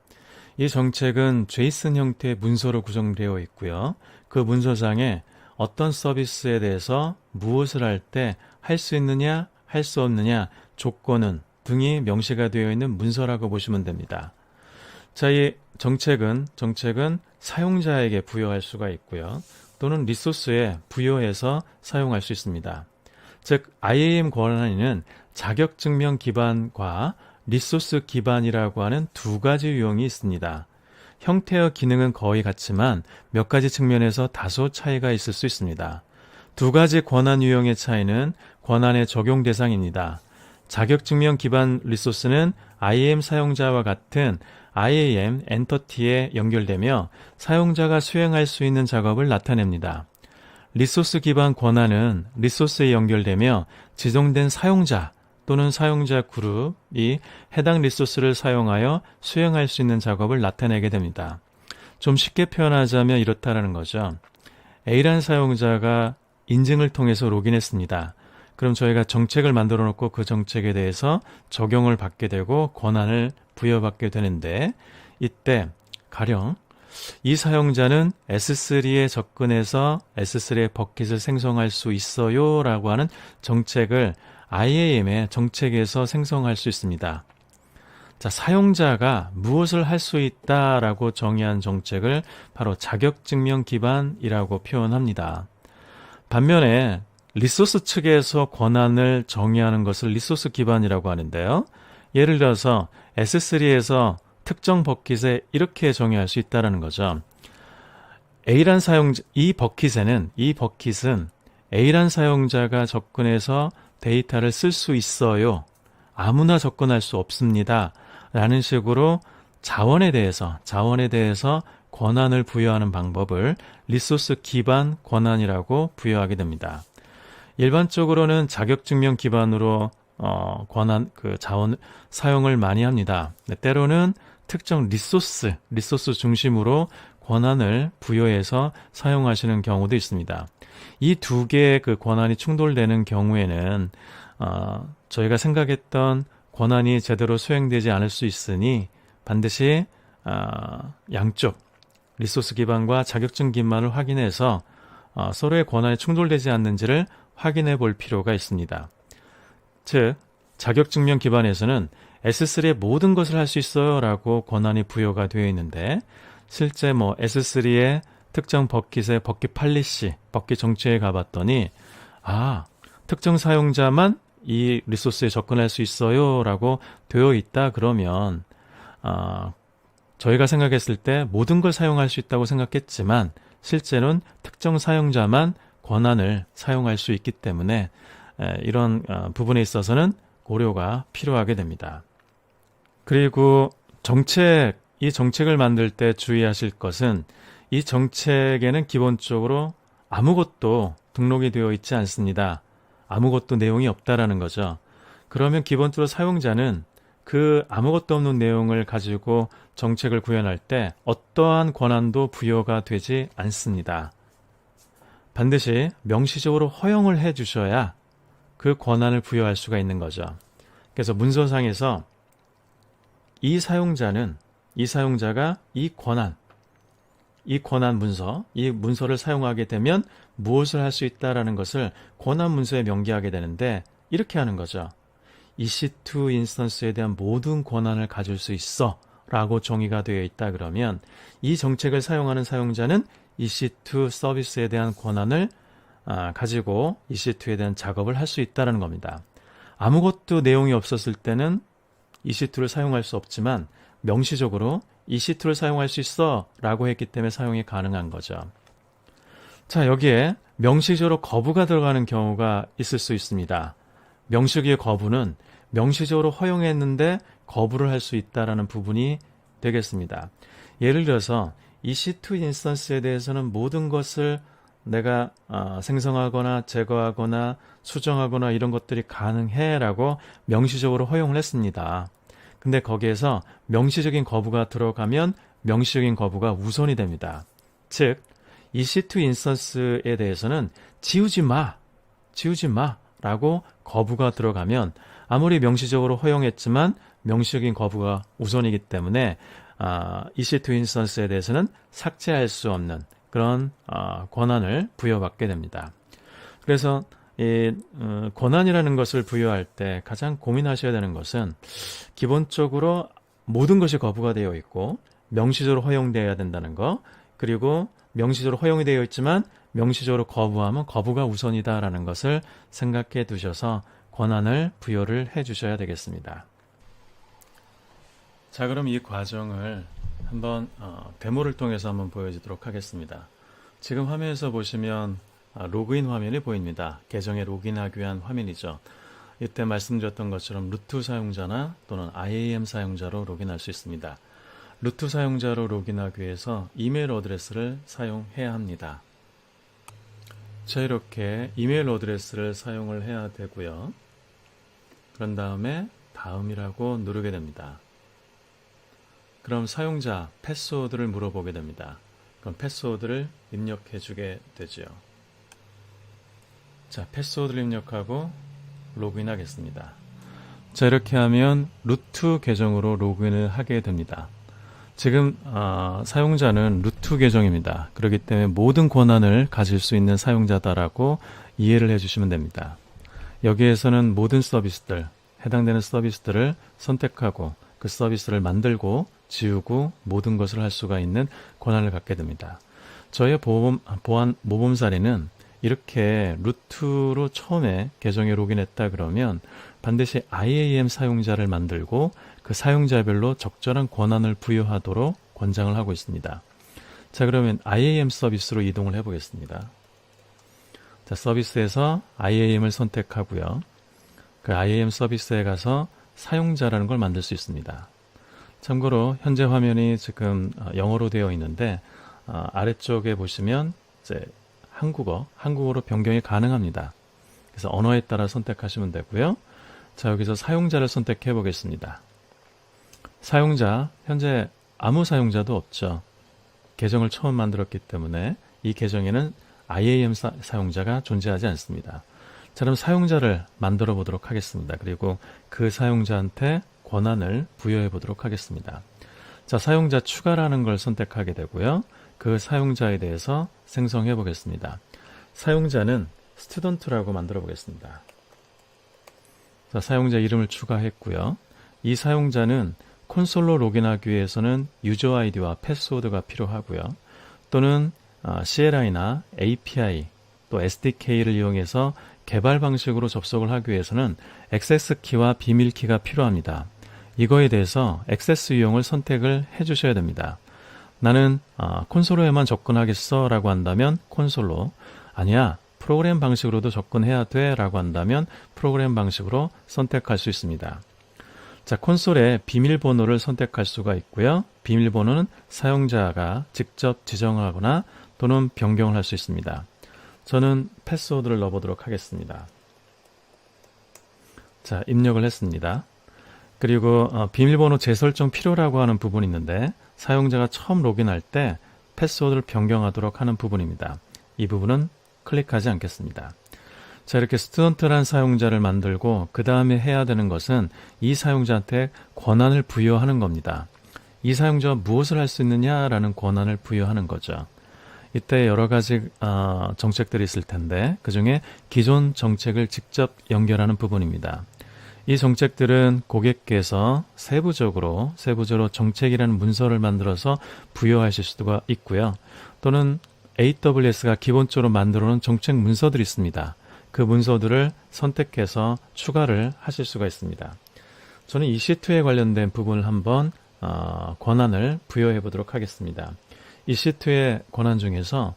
Speaker 1: 이 정책은 JSON 형태의 문서로 구성되어 있고요. 그 문서상에 어떤 서비스에 대해서 무엇을 할 때 할 수 있느냐, 할 수 없느냐, 조건은 등이 명시가 되어 있는 문서라고 보시면 됩니다. 자, 이 정책은 사용자에게 부여할 수가 있고요. 또는 리소스에 부여해서 사용할 수 있습니다. 즉, IAM 권한에는 자격증명 기반과 리소스 기반이라고 하는 두 가지 유형이 있습니다. 형태와 기능은 거의 같지만 몇 가지 측면에서 다소 차이가 있을 수 있습니다. 두 가지 권한 유형의 차이는 권한의 적용 대상입니다. 자격증명 기반 리소스는 IAM 사용자와 같은 IAM 엔터티에 연결되며 사용자가 수행할 수 있는 작업을 나타냅니다. 리소스 기반 권한은 리소스에 연결되며 지정된 사용자 또는 사용자 그룹이 해당 리소스를 사용하여 수행할 수 있는 작업을 나타내게 됩니다. 좀 쉽게 표현하자면 이렇다라는 거죠. A라는 사용자가 인증을 통해서 로그인했습니다. 그럼 저희가 정책을 만들어 놓고 그 정책에 대해서 적용을 받게 되고 권한을 부여받게 되는데 이때 가령 이 사용자는 S3에 접근해서 S3의 버킷을 생성할 수 있어요 라고 하는 정책을 IAM의 정책에서 생성할 수 있습니다. 자, 사용자가 무엇을 할 수 있다라고 정의한 정책을 바로 자격증명 기반이라고 표현합니다. 반면에 리소스 측에서 권한을 정의하는 것을 리소스 기반이라고 하는데요. 예를 들어서 S3에서 특정 버킷에 이렇게 정의할 수 있다는 거죠. A란 사용자, 이 버킷은 A란 사용자가 접근해서 데이터를 쓸 수 있어요. 아무나 접근할 수 없습니다. 라는 식으로 자원에 대해서 권한을 부여하는 방법을 리소스 기반 권한이라고 부여하게 됩니다. 일반적으로는 자격증명 기반으로 자원 사용을 많이 합니다. 때로는 특정 리소스 중심으로 권한을 부여해서 사용하시는 경우도 있습니다. 이 두 개의 그 권한이 충돌되는 경우에는 저희가 생각했던 권한이 제대로 수행되지 않을 수 있으니 반드시 양쪽 리소스 기반과 자격증 기반을 확인해서 서로의 권한이 충돌되지 않는지를 확인해 볼 필요가 있습니다. 즉, 자격증명 기반에서는 S3의 모든 것을 할 수 있어요 라고 권한이 부여가 되어 있는데 실제 S3의 특정 버킷의 버킷 팔리시, 버킷 정체에 가봤더니 특정 사용자만 이 리소스에 접근할 수 있어요 라고 되어 있다 그러면 저희가 생각했을 때 모든 걸 사용할 수 있다고 생각했지만 실제로는 특정 사용자만 권한을 사용할 수 있기 때문에 이런 부분에 있어서는 고려가 필요하게 됩니다. 그리고 이 정책을 만들 때 주의하실 것은 이 정책에는 기본적으로 아무것도 등록이 되어 있지 않습니다. 아무것도 내용이 없다라는 거죠. 그러면 기본적으로 사용자는 그 아무것도 없는 내용을 가지고 정책을 구현할 때 어떠한 권한도 부여가 되지 않습니다. 반드시 명시적으로 허용을 해 주셔야 그 권한을 부여할 수가 있는 거죠. 그래서 문서상에서 이 사용자가 이 문서를 사용하게 되면 무엇을 할 수 있다라는 것을 권한 문서에 명기하게 되는데 이렇게 하는 거죠. EC2 인스턴스에 대한 모든 권한을 가질 수 있어 라고 정의가 되어 있다 그러면 이 정책을 사용하는 사용자는 EC2 서비스에 대한 권한을 가지고 EC2에 대한 작업을 할 수 있다는 겁니다. 아무것도 내용이 없었을 때는 EC2를 사용할 수 없지만 명시적으로 EC2를 사용할 수 있어 라고 했기 때문에 사용이 가능한 거죠. 자, 여기에 명시적으로 거부가 들어가는 경우가 있을 수 있습니다. 명시적의 거부는 명시적으로 허용했는데 거부를 할 수 있다는 부분이 되겠습니다. 예를 들어서 EC2 인스턴스에 대해서는 모든 것을 내가 생성하거나 제거하거나 수정하거나 이런 것들이 가능해 라고 명시적으로 허용을 했습니다. 근데 거기에서 명시적인 거부가 들어가면 명시적인 거부가 우선이 됩니다. 즉 EC2 인스턴스에 대해서는 지우지 마 라고 거부가 들어가면 아무리 명시적으로 허용했지만 명시적인 거부가 우선이기 때문에 EC2 인스턴스에 대해서는 삭제할 수 없는 그런 권한을 부여받게 됩니다. 그래서 이 권한이라는 것을 부여할 때 가장 고민하셔야 되는 것은 기본적으로 모든 것이 거부가 되어 있고 명시적으로 허용되어야 된다는 거, 그리고 명시적으로 허용이 되어 있지만 명시적으로 거부하면 거부가 우선이다라는 것을 생각해 두셔서 권한을 부여를 해 주셔야 되겠습니다. 자, 그럼 이 과정을 한번 데모를 통해서 한번 보여주도록 하겠습니다. 지금 화면에서 보시면 로그인 화면이 보입니다. 계정에 로그인하기 위한 화면이죠. 이때 말씀드렸던 것처럼 루트 사용자나 또는 IAM 사용자로 로그인할 수 있습니다. 루트 사용자로 로그인하기 위해서 이메일 어드레스를 사용해야 합니다. 자, 이렇게 이메일 어드레스를 사용을 해야 되고요. 그런 다음에 다음이라고 누르게 됩니다. 그럼 사용자 패스워드를 물어보게 됩니다. 그럼 패스워드를 입력해 주게 되죠. 자, 패스워드를 입력하고 로그인 하겠습니다. 자, 이렇게 하면 루트 계정으로 로그인을 하게 됩니다. 지금 사용자는 루트 계정입니다. 그렇기 때문에 모든 권한을 가질 수 있는 사용자다라고 이해를 해주시면 됩니다. 여기에서는 모든 서비스들, 해당되는 서비스들을 선택하고 그 서비스를 만들고 지우고 모든 것을 할 수가 있는 권한을 갖게 됩니다. 저의 모범 사례는 이렇게 루트로 처음에 계정에 로그인했다 그러면 반드시 IAM 사용자를 만들고 그 사용자별로 적절한 권한을 부여하도록 권장을 하고 있습니다. 자, 그러면 IAM 서비스로 이동을 해 보겠습니다. 자, 서비스에서 IAM을 선택하고요. 그 IAM 서비스에 가서 사용자라는 걸 만들 수 있습니다. 참고로 현재 화면이 지금 영어로 되어 있는데 아래쪽에 보시면 이제 한국어로 변경이 가능합니다. 그래서 언어에 따라 선택하시면 되고요. 자, 여기서 사용자를 선택해 보겠습니다. 사용자, 현재 아무 사용자도 없죠. 계정을 처음 만들었기 때문에 이 계정에는 IAM 사용자가 존재하지 않습니다. 자, 그럼 사용자를 만들어 보도록 하겠습니다. 그리고 그 사용자한테 권한을 부여해 보도록 하겠습니다. 자, 사용자 추가라는 걸 선택하게 되고요. 그 사용자에 대해서 생성해 보겠습니다. 사용자는 스튜던트라고 만들어 보겠습니다. 자, 사용자 이름을 추가했고요. 이 사용자는 콘솔로 로그인하기 위해서는 유저 아이디와 패스워드가 필요하고요. 또는 CLI나 API 또 SDK를 이용해서 개발 방식으로 접속을 하기 위해서는 액세스 키와 비밀 키가 필요합니다. 이거에 대해서 액세스 유형을 선택을 해 주셔야 됩니다. 나는 콘솔로에만 접근하겠어 라고 한다면 콘솔로, 아니야 프로그램 방식으로도 접근해야 돼 라고 한다면 프로그램 방식으로 선택할 수 있습니다. 자, 콘솔에 비밀번호를 선택할 수가 있고요. 비밀번호는 사용자가 직접 지정하거나 또는 변경을 할 수 있습니다. 저는 패스워드를 넣어보도록 하겠습니다. 자, 입력을 했습니다. 그리고 비밀번호 재설정 필요라고 하는 부분이 있는데 사용자가 처음 로그인할 때 패스워드를 변경하도록 하는 부분입니다. 이 부분은 클릭하지 않겠습니다. 자, 이렇게 스튜던트란 사용자를 만들고 그 다음에 해야 되는 것은 이 사용자한테 권한을 부여하는 겁니다. 이 사용자가 무엇을 할 수 있느냐라는 권한을 부여하는 거죠. 이때 여러 가지 정책들이 있을 텐데 그 중에 기존 정책을 직접 연결하는 부분입니다. 이 정책들은 고객께서 세부적으로 정책이라는 문서를 만들어서 부여하실 수가 있고요. 또는 AWS가 기본적으로 만들어 놓은 정책 문서들이 있습니다. 그 문서들을 선택해서 추가를 하실 수가 있습니다. 저는 EC2에 관련된 부분을 한번 권한을 부여해 보도록 하겠습니다. EC2의 권한 중에서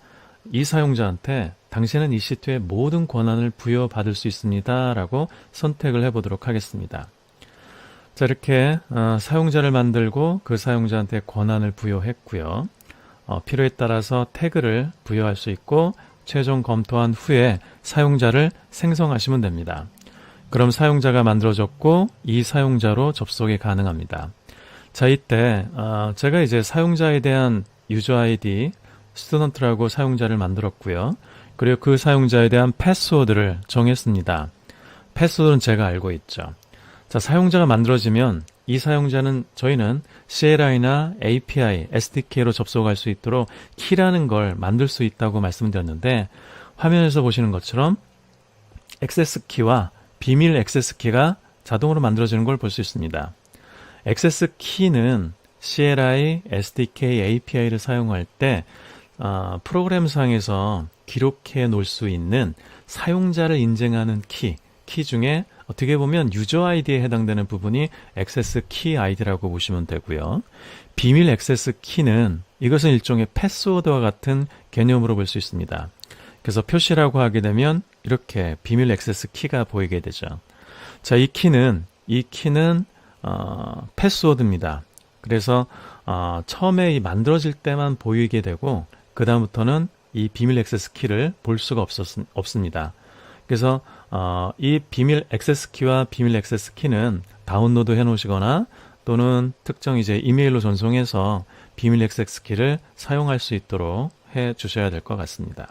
Speaker 1: 이 사용자한테 당신은 EC2의 모든 권한을 부여받을 수 있습니다 라고 선택을 해 보도록 하겠습니다. 자, 이렇게 사용자를 만들고 그 사용자한테 권한을 부여했고요. 필요에 따라서 태그를 부여할 수 있고 최종 검토한 후에 사용자를 생성하시면 됩니다. 그럼 사용자가 만들어졌고 이 사용자로 접속이 가능합니다. 자, 이때 제가 이제 사용자에 대한 유저 아이디 스튜던트라고 사용자를 만들었고요. 그리고 그 사용자에 대한 패스워드를 정했습니다. 패스워드는 제가 알고 있죠. 자, 사용자가 만들어지면 이 사용자는 저희는 CLI나 API, SDK로 접속할 수 있도록 키라는 걸 만들 수 있다고 말씀드렸는데 화면에서 보시는 것처럼 액세스 키와 비밀 액세스 키가 자동으로 만들어지는 걸 볼 수 있습니다. 액세스 키는 CLI, SDK, API를 사용할 때 프로그램상에서 기록해 놓을 수 있는 사용자를 인증하는 키 중에 어떻게 보면 유저 아이디에 해당되는 부분이 액세스 키 아이디라고 보시면 되고요. 비밀 액세스 키는 이것은 일종의 패스워드와 같은 개념으로 볼 수 있습니다. 그래서 표시라고 하게 되면 이렇게 비밀 액세스 키가 보이게 되죠. 자, 이 키는 패스워드입니다. 그래서 처음에 만들어질 때만 보이게 되고 그 다음부터는 이 비밀 액세스 키를 볼 수가 없습니다. 그래서 이 비밀 액세스 키와 비밀 액세스 키는 다운로드 해 놓으시거나 또는 특정 이제 이메일로 전송해서 비밀 액세스 키를 사용할 수 있도록 해 주셔야 될 것 같습니다.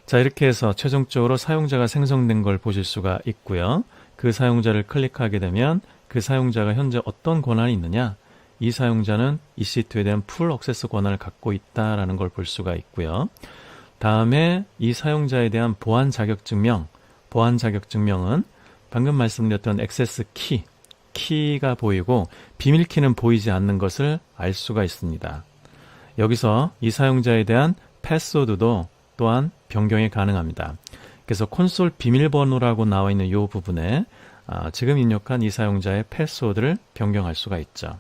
Speaker 1: 자, 이렇게 해서 최종적으로 사용자가 생성된 걸 보실 수가 있고요. 그 사용자를 클릭하게 되면 그 사용자가 현재 어떤 권한이 있느냐, 이 사용자는 EC2에 대한 풀 액세스 권한을 갖고 있다라는 걸 볼 수가 있고요. 다음에 이 사용자에 대한 보안 자격증명은 방금 말씀드렸던 액세스 키가 보이고 비밀키는 보이지 않는 것을 알 수가 있습니다. 여기서 이 사용자에 대한 패스워드도 또한 변경이 가능합니다. 그래서 콘솔 비밀번호라고 나와 있는 이 부분에 지금 입력한 이 사용자의 패스워드를 변경할 수가 있죠.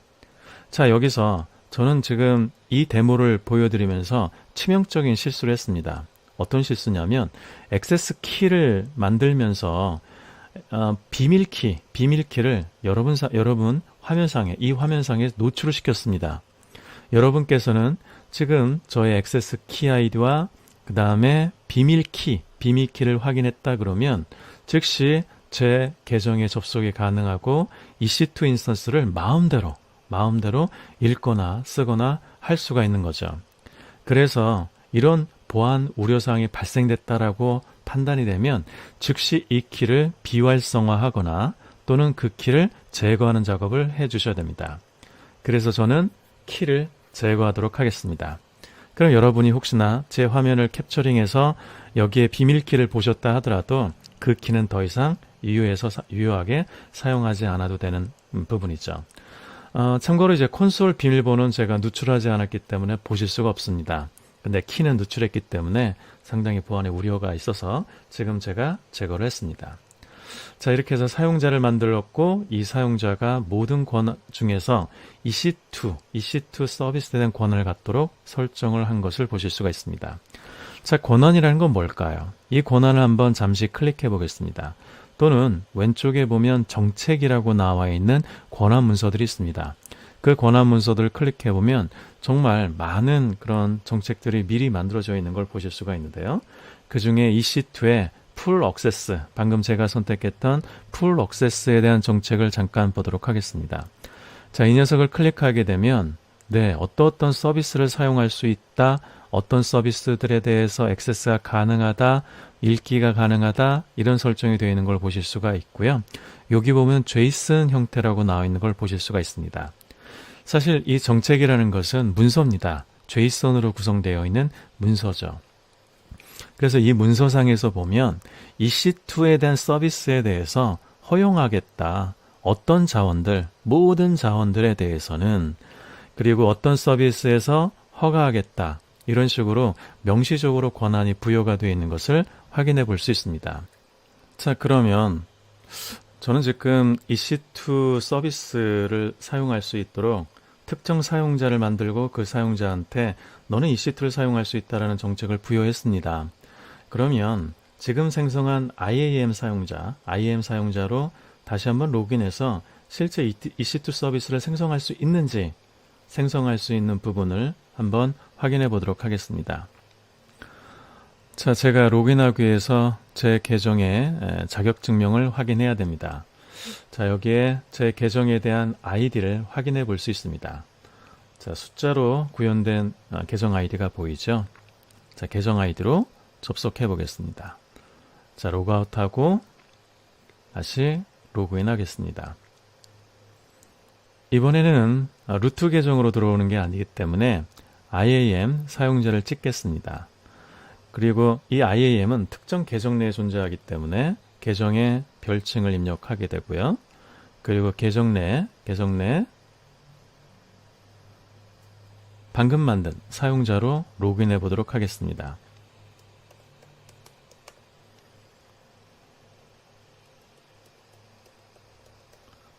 Speaker 1: 자, 여기서 저는 지금 이 데모를 보여드리면서 치명적인 실수를 했습니다. 어떤 실수냐면 액세스 키를 만들면서 비밀키를 여러분 이 화면상에 노출을 시켰습니다. 여러분께서는 지금 저의 액세스 키 아이디와 그 다음에 비밀키를 확인했다 그러면 즉시 제 계정에 접속이 가능하고 EC2 인스턴스를 마음대로 읽거나 쓰거나 할 수가 있는 거죠. 그래서 이런 보안 우려사항이 발생됐다라고 판단이 되면 즉시 이 키를 비활성화하거나 또는 그 키를 제거하는 작업을 해 주셔야 됩니다. 그래서 저는 키를 제거하도록 하겠습니다. 그럼 여러분이 혹시나 제 화면을 캡처링해서 여기에 비밀키를 보셨다 하더라도 그 키는 더 이상 유효하게 사용하지 않아도 되는 부분이죠. 참고로 이제 콘솔 비밀번호는 제가 누출하지 않았기 때문에 보실 수가 없습니다. 근데 키는 누출했기 때문에 상당히 보안에 우려가 있어서 지금 제가 제거를 했습니다. 자, 이렇게 해서 사용자를 만들었고 이 사용자가 모든 권한 중에서 EC2 서비스에 대한 권한을 갖도록 설정을 한 것을 보실 수가 있습니다. 자, 권한이라는 건 뭘까요? 이 권한을 한번 잠시 클릭해 보겠습니다. 또는 왼쪽에 보면 정책이라고 나와 있는 권한 문서들이 있습니다. 그 권한 문서들을 클릭해 보면 정말 많은 그런 정책들이 미리 만들어져 있는 걸 보실 수가 있는데요. 그 중에 EC2의 풀 억세스, 방금 제가 선택했던 풀 억세스에 대한 정책을 잠깐 보도록 하겠습니다. 자, 이 녀석을 클릭하게 되면 어떤 서비스를 사용할 수 있다, 어떤 서비스들에 대해서 액세스가 가능하다, 읽기가 가능하다, 이런 설정이 되어 있는 걸 보실 수가 있고요. 여기 보면 제이슨 형태라고 나와 있는 걸 보실 수가 있습니다. 사실 이 정책이라는 것은 문서입니다. 제이슨으로 구성되어 있는 문서죠. 그래서 이 문서상에서 보면 EC2에 대한 서비스에 대해서 허용하겠다. 어떤 자원들, 모든 자원들에 대해서는, 그리고 어떤 서비스에서 허가하겠다. 이런 식으로 명시적으로 권한이 부여가 되어 있는 것을 확인해 볼 수 있습니다. 자, 그러면 저는 지금 EC2 서비스를 사용할 수 있도록 특정 사용자를 만들고 그 사용자한테 너는 EC2를 사용할 수 있다라는 정책을 부여했습니다. 그러면 지금 생성한 IAM 사용자로 다시 한번 로그인해서 실제 EC2 서비스를 생성할 수 있는지, 생성할 수 있는 부분을 한번 확인해 보도록 하겠습니다. 자, 제가 로그인하기 위해서 제 계정의 자격증명을 확인해야 됩니다. 자, 여기에 제 계정에 대한 아이디를 확인해 볼 수 있습니다. 자, 숫자로 구현된 계정 아이디가 보이죠? 자, 계정 아이디로 접속해 보겠습니다. 자, 로그아웃하고 다시 로그인 하겠습니다. 이번에는 루트 계정으로 들어오는 게 아니기 때문에 IAM 사용자를 찍겠습니다. 그리고 이 IAM은 특정 계정 내에 존재하기 때문에 계정의 별칭을 입력하게 되고요. 그리고 계정 내 방금 만든 사용자로 로그인해 보도록 하겠습니다.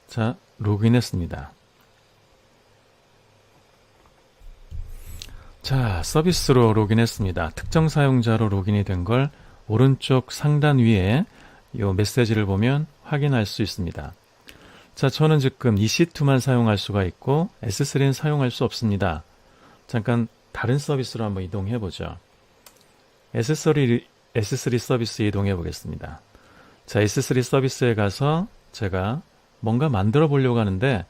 Speaker 1: 자, 로그인했습니다. 자, 서비스로 로그인했습니다. 특정 사용자로 로그인이 된 걸 오른쪽 상단 위에 이 메시지를 보면 확인할 수 있습니다. 자, 저는 지금 EC2만 사용할 수가 있고 S3는 사용할 수 없습니다. 잠깐 다른 서비스로 한번 이동해 보죠. S3 서비스 이동해 보겠습니다. 자, S3 서비스에 가서 제가 뭔가 만들어 보려고 하는데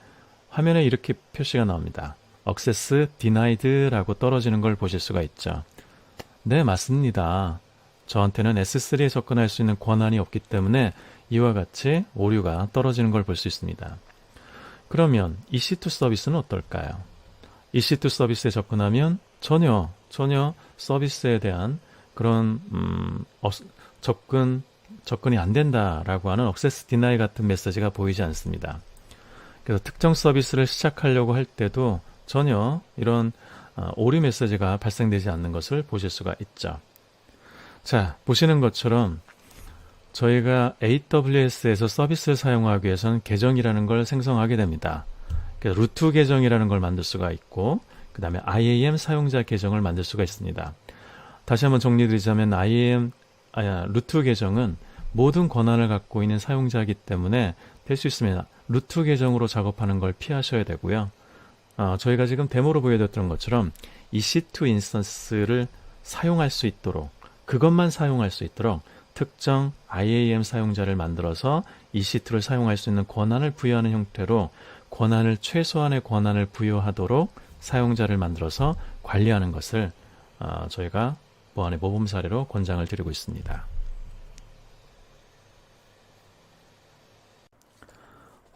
Speaker 1: 화면에 이렇게 표시가 나옵니다. Access Denied라고 떨어지는 걸 보실 수가 있죠. 네, 맞습니다. 저한테는 S3에 접근할 수 있는 권한이 없기 때문에 이와 같이 오류가 떨어지는 걸 볼 수 있습니다. 그러면 EC2 서비스는 어떨까요? EC2 서비스에 접근하면 전혀 서비스에 대한 그런 접근이 안 된다라고 하는 Access Deny 같은 메시지가 보이지 않습니다. 그래서 특정 서비스를 시작하려고 할 때도 전혀 이런 오류 메시지가 발생되지 않는 것을 보실 수가 있죠. 자, 보시는 것처럼 저희가 AWS에서 서비스를 사용하기 위해서는 계정이라는 걸 생성하게 됩니다. 그래서 루트 계정이라는 걸 만들 수가 있고, 그 다음에 IAM 사용자 계정을 만들 수가 있습니다. 다시 한번 정리드리자면 루트 계정은 모든 권한을 갖고 있는 사용자이기 때문에 될 수 있으면 루트 계정으로 작업하는 걸 피하셔야 되고요. 저희가 지금 데모로 보여드렸던 것처럼 EC2 인스턴스를 사용할 수 있도록, 그것만 사용할 수 있도록 특정 IAM 사용자를 만들어서 EC2를 사용할 수 있는 권한을 부여하는 형태로 최소한의 권한을 부여하도록 사용자를 만들어서 관리하는 것을 저희가 보안의 모범 사례로 권장을 드리고 있습니다.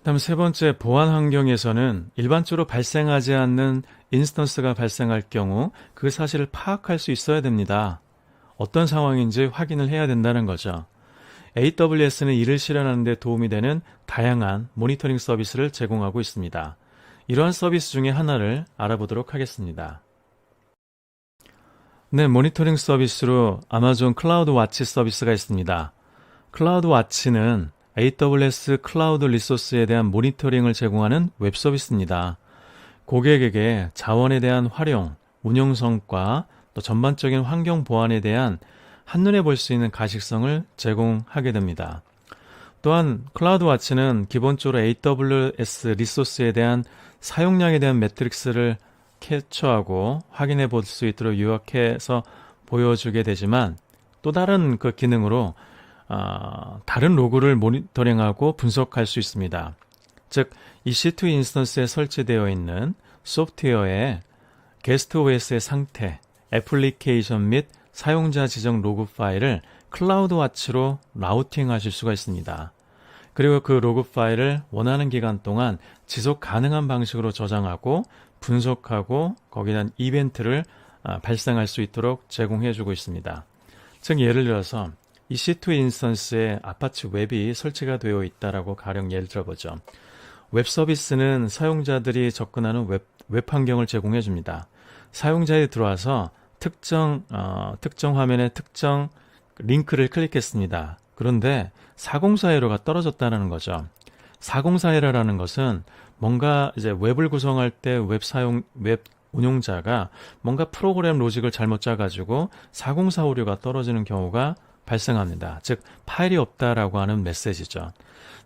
Speaker 1: 다음 세 번째, 보안 환경에서는 일반적으로 발생하지 않는 인스턴스가 발생할 경우 그 사실을 파악할 수 있어야 됩니다. 어떤 상황인지 확인을 해야 된다는 거죠. AWS는 이를 실현하는 데 도움이 되는 다양한 모니터링 서비스를 제공하고 있습니다. 이러한 서비스 중에 하나를 알아보도록 하겠습니다. 네, 모니터링 서비스로 아마존 클라우드 와치 서비스가 있습니다. 클라우드 와치는 AWS 클라우드 리소스에 대한 모니터링을 제공하는 웹 서비스입니다. 고객에게 자원에 대한 활용, 운영 성과, 또 전반적인 환경 보안에 대한 한눈에 볼 수 있는 가식성을 제공하게 됩니다. 또한 클라우드와치는 기본적으로 AWS 리소스에 대한 사용량에 대한 매트릭스를 캡처하고 확인해 볼 수 있도록 요약해서 보여주게 되지만 또 다른 그 기능으로 다른 로그를 모니터링하고 분석할 수 있습니다. 즉 EC2 인스턴스에 설치되어 있는 소프트웨어의 게스트 OS의 상태, 애플리케이션 및 사용자 지정 로그 파일을 클라우드와치로 라우팅하실 수가 있습니다. 그리고 그 로그 파일을 원하는 기간 동안 지속 가능한 방식으로 저장하고 분석하고 거기에 대한 이벤트를 발생할 수 있도록 제공해주고 있습니다. 즉 예를 들어서 EC2 인스턴스에 아파치 웹이 설치가 되어 있다라고 가령 예를 들어보죠. 웹 서비스는 사용자들이 접근하는 웹 환경을 제공해 줍니다. 사용자에 들어와서 특정 화면에 특정 링크를 클릭했습니다. 그런데 4041호가 떨어졌다는 거죠. 4041호라는 것은 뭔가 이제 웹을 구성할 때 웹 운용자가 뭔가 프로그램 로직을 잘못 짜가지고 4041호가 떨어지는 경우가 발생합니다. 즉 파일이 없다라고 하는 메시지죠.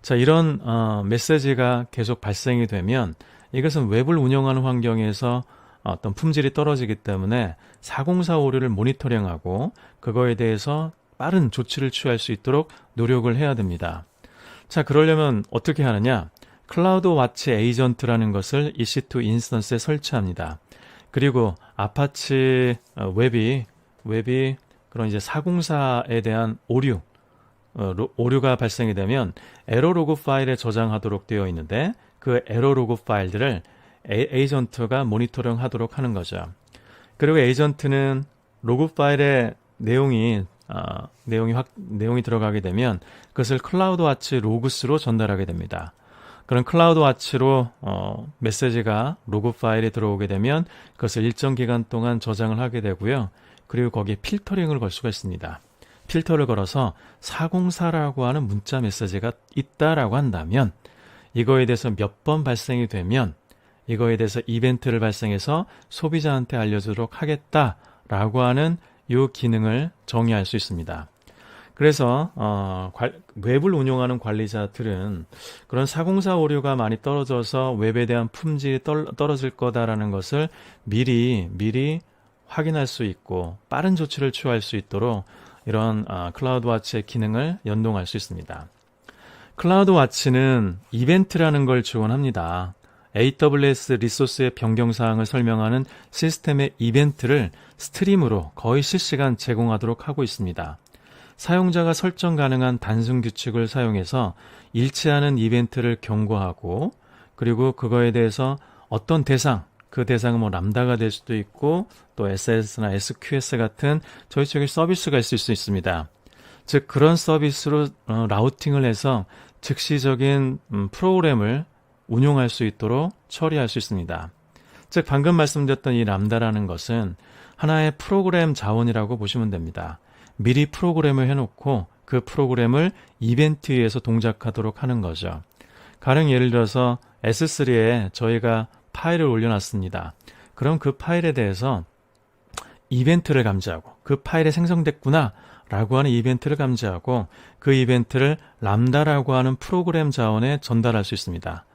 Speaker 1: 자, 이런 메시지가 계속 발생이 되면 이것은 웹을 운영하는 환경에서 어떤 품질이 떨어지기 때문에 4045를 모니터링하고 그거에 대해서 빠른 조치를 취할 수 있도록 노력을 해야 됩니다. 자, 그러려면 어떻게 하느냐? 클라우드 와치 에이전트라는 것을 EC2 인스턴스에 설치합니다. 그리고 아파치 웹이 그런 이제 404에 대한 오류가 발생이 되면 에러 로그 파일에 저장하도록 되어 있는데 그 에러 로그 파일들을 에이전트가 모니터링 하도록 하는 거죠. 그리고 에이전트는 로그 파일에 내용이 들어가게 되면 그것을 클라우드와치 로그스로 전달하게 됩니다. 그런 클라우드와치로 메시지가 로그 파일에 들어오게 되면 그것을 일정 기간 동안 저장을 하게 되고요. 그리고 거기에 필터링을 걸 수가 있습니다. 필터를 걸어서 404라고 하는 문자 메시지가 있다라고 한다면 이거에 대해서 몇 번 발생이 되면 이거에 대해서 이벤트를 발생해서 소비자한테 알려주도록 하겠다라고 하는 이 기능을 정의할 수 있습니다. 그래서 웹을 운영하는 관리자들은 그런 404 오류가 많이 떨어져서 웹에 대한 품질이 떨어질 거다라는 것을 미리 확인할 수 있고 빠른 조치를 취할 수 있도록 이런 클라우드와치의 기능을 연동할 수 있습니다. 클라우드와치는 이벤트라는 걸 지원합니다. AWS 리소스의 변경사항을 설명하는 시스템의 이벤트를 스트림으로 거의 실시간 제공하도록 하고 있습니다. 사용자가 설정 가능한 단순 규칙을 사용해서 일치하는 이벤트를 경고하고 그리고 그거에 대해서 어떤 그 대상은 뭐 람다가 될 수도 있고 또 SS나 SQS 같은 저희 쪽의 서비스가 있을 수 있습니다. 즉 그런 서비스로 라우팅을 해서 즉시적인 프로그램을 운용할 수 있도록 처리할 수 있습니다. 즉 방금 말씀드렸던 이 람다라는 것은 하나의 프로그램 자원이라고 보시면 됩니다. 미리 프로그램을 해놓고 그 프로그램을 이벤트에 의해서 동작하도록 하는 거죠. 가령 예를 들어서 S3에 저희가 파일을 올려놨습니다. 그럼 그 파일에 대해서 이벤트를 감지하고 그 파일에 생성됐구나 라고 하는 이벤트를 감지하고 그 이벤트를 람다라고 하는 프로그램 자원에 전달할 수 있습니다.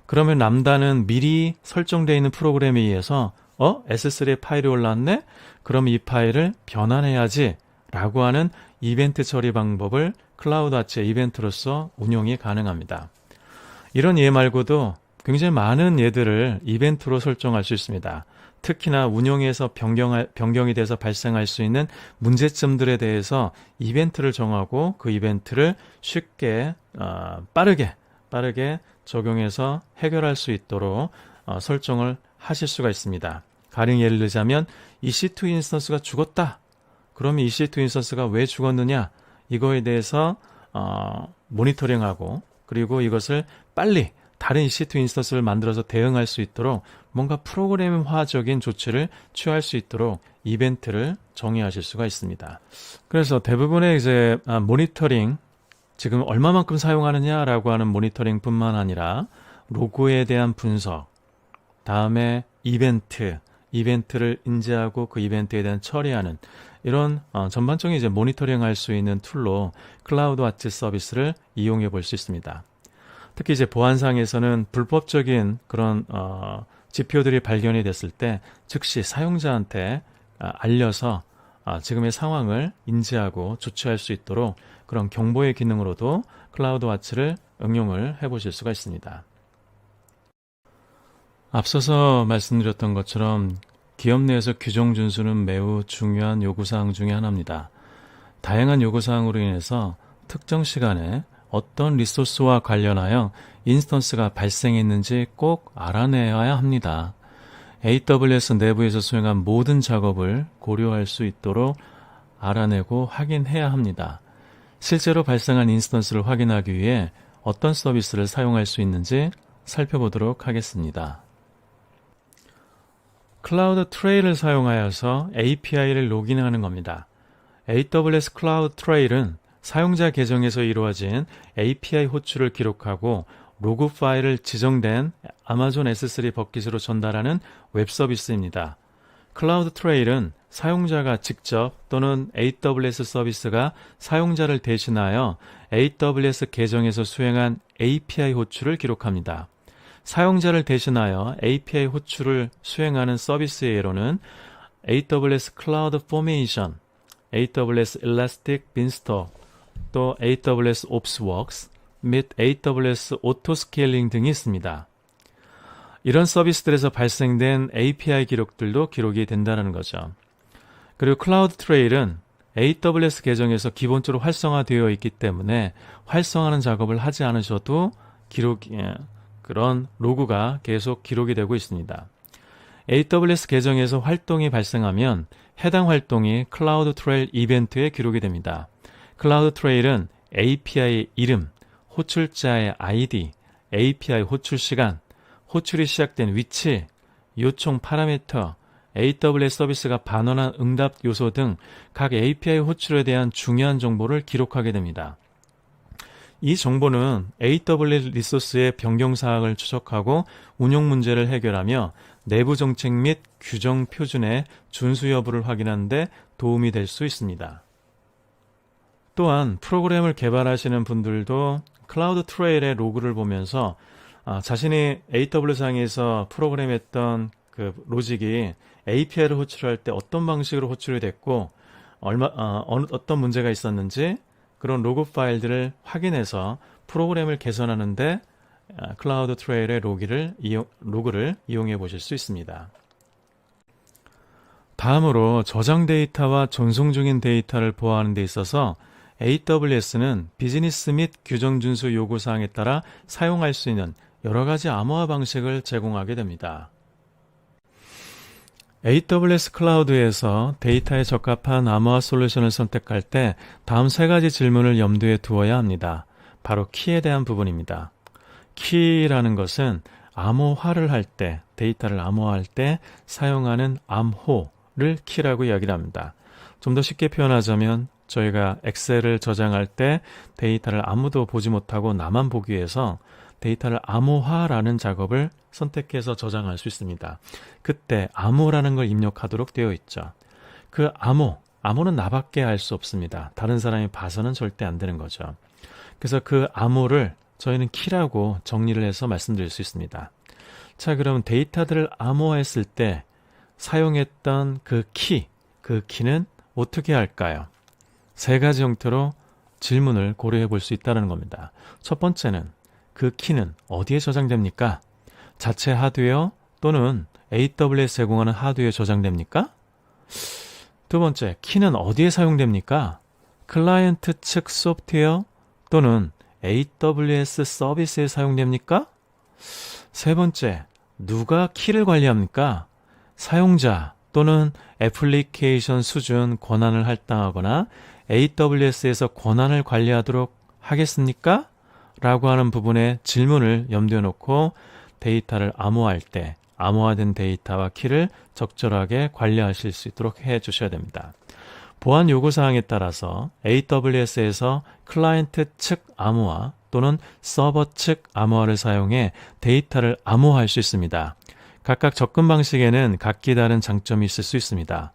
Speaker 1: 그러면 람다는 미리 설정되어 있는 프로그램에 의해서 S3에 파일이 올라왔네? 그럼 이 파일을 변환해야지 라고 하는 이벤트 처리 방법을 클라우드와치의 이벤트로서 운용이 가능합니다. 이런 예 말고도 굉장히 많은 예들을 이벤트로 설정할 수 있습니다. 특히나 운영에서 변경이 돼서 발생할 수 있는 문제점들에 대해서 이벤트를 정하고 그 이벤트를 쉽게 빠르게 적용해서 해결할 수 있도록 설정을 하실 수가 있습니다. 가령 예를 들자면 EC2 인스턴스가 죽었다. 그러면 EC2 인스턴스가 왜 죽었느냐? 이거에 대해서 모니터링하고 그리고 이것을 빨리 다른 EC2 인스턴스를 만들어서 대응할 수 있도록 뭔가 프로그램화적인 조치를 취할 수 있도록 이벤트를 정의하실 수가 있습니다. 그래서 대부분의 이제 모니터링, 지금 얼마만큼 사용하느냐라고 하는 모니터링뿐만 아니라 로그에 대한 분석, 다음에 이벤트 이벤트를 인지하고 그 이벤트에 대한 처리하는 이런 전반적인 이제 모니터링 할 수 있는 툴로 클라우드와치 서비스를 이용해 볼 수 있습니다. 특히 이제 보안상에서는 불법적인 그런 지표들이 발견이 됐을 때 즉시 사용자한테 알려서 지금의 상황을 인지하고 조치할 수 있도록 그런 경보의 기능으로도 클라우드와치를 응용을 해보실 수가 있습니다. 앞서서 말씀드렸던 것처럼 기업 내에서 규정 준수는 매우 중요한 요구사항 중에 하나입니다. 다양한 요구사항으로 인해서 특정 시간에 어떤 리소스와 관련하여 인스턴스가 발생했는지 꼭 알아내야 합니다. AWS 내부에서 수행한 모든 작업을 고려할 수 있도록 알아내고 확인해야 합니다. 실제로 발생한 인스턴스를 확인하기 위해 어떤 서비스를 사용할 수 있는지 살펴보도록 하겠습니다. 클라우드 트레일을 사용하여서 API를 로그인하는 겁니다. AWS 클라우드 트레일은 사용자 계정에서 이루어진 API 호출을 기록하고 로그 파일을 지정된 아마존 S3 버킷으로 전달하는 웹 서비스입니다. 클라우드 트레일은 사용자가 직접 또는 AWS 서비스가 사용자를 대신하여 AWS 계정에서 수행한 API 호출을 기록합니다. 사용자를 대신하여 API 호출을 수행하는 서비스의 예로는 AWS Cloud Formation, AWS Elastic Beanstalk, 또 AWS OpsWorks 및 AWS Autoscaling 등이 있습니다. 이런 서비스들에서 발생된 API 기록들도 기록이 된다는 거죠. 그리고 클라우드 트레일은 AWS 계정에서 기본적으로 활성화되어 있기 때문에 활성화하는 작업을 하지 않으셔도 그런 로그가 계속 기록이 되고 있습니다. AWS 계정에서 활동이 발생하면 해당 활동이 클라우드 트레일 이벤트에 기록이 됩니다. 클라우드 트레일은 API의 이름, 호출자의 ID, API 호출 시간, 호출이 시작된 위치, 요청 파라미터, AWS 서비스가 반원한 응답 요소 등 각 API 호출에 대한 중요한 정보를 기록하게 됩니다. 이 정보는 AWS 리소스의 변경 사항을 추적하고 운용 문제를 해결하며 내부 정책 및 규정 표준의 준수 여부를 확인하는 데 도움이 될 수 있습니다. 또한 프로그램을 개발하시는 분들도 클라우드 트레일의 로그를 보면서 자신이 AWS상에서 프로그램했던 그 로직이 API를 호출할 때 어떤 방식으로 호출이 됐고 어떤 문제가 있었는지 그런 로그 파일들을 확인해서 프로그램을 개선하는데 클라우드 트레일의 로그를 이용해 보실 수 있습니다. 다음으로 저장 데이터와 전송 중인 데이터를 보호하는 데 있어서 AWS는 비즈니스 및 규정 준수 요구사항에 따라 사용할 수 있는 여러 가지 암호화 방식을 제공하게 됩니다. AWS 클라우드에서 데이터에 적합한 암호화 솔루션을 선택할 때 다음 세 가지 질문을 염두에 두어야 합니다. 바로 키에 대한 부분입니다. 키라는 것은 암호화를 할 때, 데이터를 암호화할 때 사용하는 암호를 키라고 이야기를 합니다. 좀 더 쉽게 표현하자면 저희가 엑셀을 저장할 때 데이터를 아무도 보지 못하고 나만 보기 위해서 데이터를 암호화라는 작업을 선택해서 저장할 수 있습니다. 그때 암호라는 걸 입력하도록 되어 있죠. 그 암호는 나밖에 알 수 없습니다. 다른 사람이 봐서는 절대 안 되는 거죠. 그래서 그 암호를 저희는 키라고 정리를 해서 말씀드릴 수 있습니다. 자, 그럼 데이터들을 암호화했을 때 사용했던 그 키는 어떻게 할까요? 세 가지 형태로 질문을 고려해 볼 수 있다는 겁니다. 첫 번째는 그 키는 어디에 저장됩니까? 자체 하드웨어 또는 AWS 제공하는 하드웨어에 저장됩니까? 두 번째, 키는 어디에 사용됩니까? 클라이언트 측 소프트웨어 또는 AWS 서비스에 사용됩니까? 세 번째, 누가 키를 관리합니까? 사용자 또는 애플리케이션 수준 권한을 할당하거나 AWS에서 권한을 관리하도록 하겠습니까? 라고 하는 부분에 질문을 염두에 놓고 데이터를 암호화할 때 암호화된 데이터와 키를 적절하게 관리하실 수 있도록 해 주셔야 됩니다. 보안 요구사항에 따라서 AWS에서 클라이언트 측 암호화 또는 서버 측 암호화를 사용해 데이터를 암호화할 수 있습니다. 각각 접근 방식에는 각기 다른 장점이 있을 수 있습니다.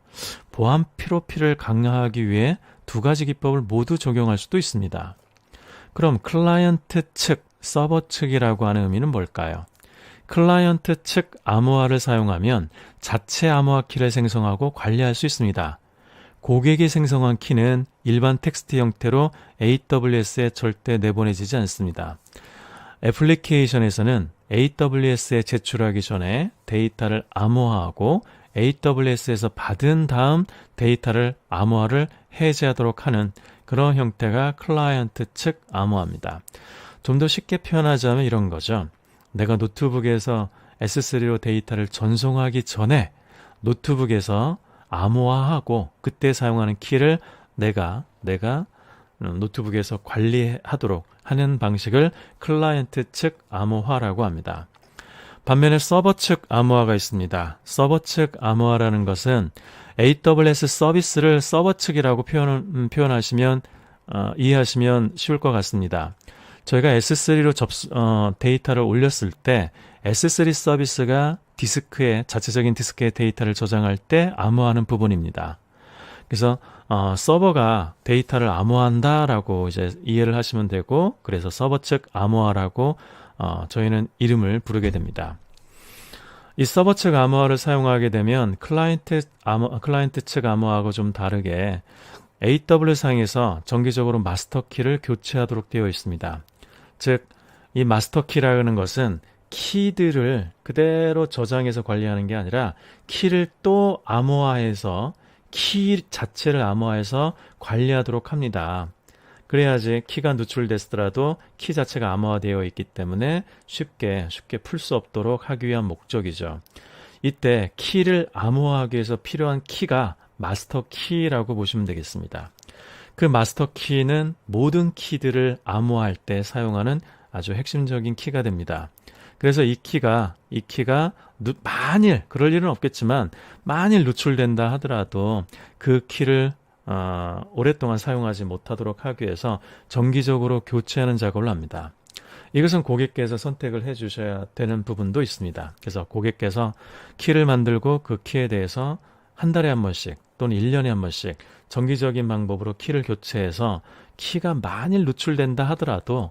Speaker 1: 보안 프로필을 강화하기 위해 두 가지 기법을 모두 적용할 수도 있습니다. 그럼 클라이언트 측, 서버 측이라고 하는 의미는 뭘까요? 클라이언트 측 암호화를 사용하면 자체 암호화 키를 생성하고 관리할 수 있습니다. 고객이 생성한 키는 일반 텍스트 형태로 AWS에 절대 내보내지지 않습니다. 애플리케이션에서는 AWS에 제출하기 전에 데이터를 암호화하고 AWS에서 받은 다음 데이터를 암호화를 해제하도록 하는 그런 형태가 클라이언트 측 암호화입니다. 좀 더 쉽게 표현하자면 이런 거죠. 내가 노트북에서 S3로 데이터를 전송하기 전에 노트북에서 암호화하고 그때 사용하는 키를 내가 노트북에서 관리하도록 하는 방식을 클라이언트 측 암호화라고 합니다. 반면에 서버 측 암호화가 있습니다. 서버 측 암호화라는 것은 AWS 서비스를 서버 측이라고 표현하시면 이해하시면 쉬울 것 같습니다. 저희가 S3로 데이터를 올렸을 때 S3 서비스가 자체적인 디스크에 데이터를 저장할 때 암호화하는 부분입니다. 그래서 서버가 데이터를 암호화한다라고 이제 이해를 하시면 되고, 그래서 서버 측 암호화라고 저희는 이름을 부르게 됩니다. 이 서버 측 암호화를 사용하게 되면 클라이언트 측 암호화하고 좀 다르게 AWS상에서 정기적으로 마스터 키를 교체하도록 되어 있습니다. 즉, 이 마스터 키라는 것은 키들을 그대로 저장해서 관리하는 게 아니라 키를 또 암호화해서 키 자체를 암호화해서 관리하도록 합니다. 그래야지 키가 누출됐더라도 키 자체가 암호화되어 있기 때문에 쉽게 풀 수 없도록 하기 위한 목적이죠. 이때 키를 암호화하기 위해서 필요한 키가 마스터 키라고 보시면 되겠습니다. 그 마스터 키는 모든 키들을 암호화할 때 사용하는 아주 핵심적인 키가 됩니다. 그래서 이 키가 만일 그럴 일은 없겠지만 만일 누출된다 하더라도 그 키를 오랫동안 사용하지 못하도록 하기 위해서 정기적으로 교체하는 작업을 합니다. 이것은 고객께서 선택을 해 주셔야 되는 부분도 있습니다. 그래서 고객께서 키를 만들고 그 키에 대해서 한 달에 한 번씩 또는 1년에 한 번씩 정기적인 방법으로 키를 교체해서 키가 만일 누출된다 하더라도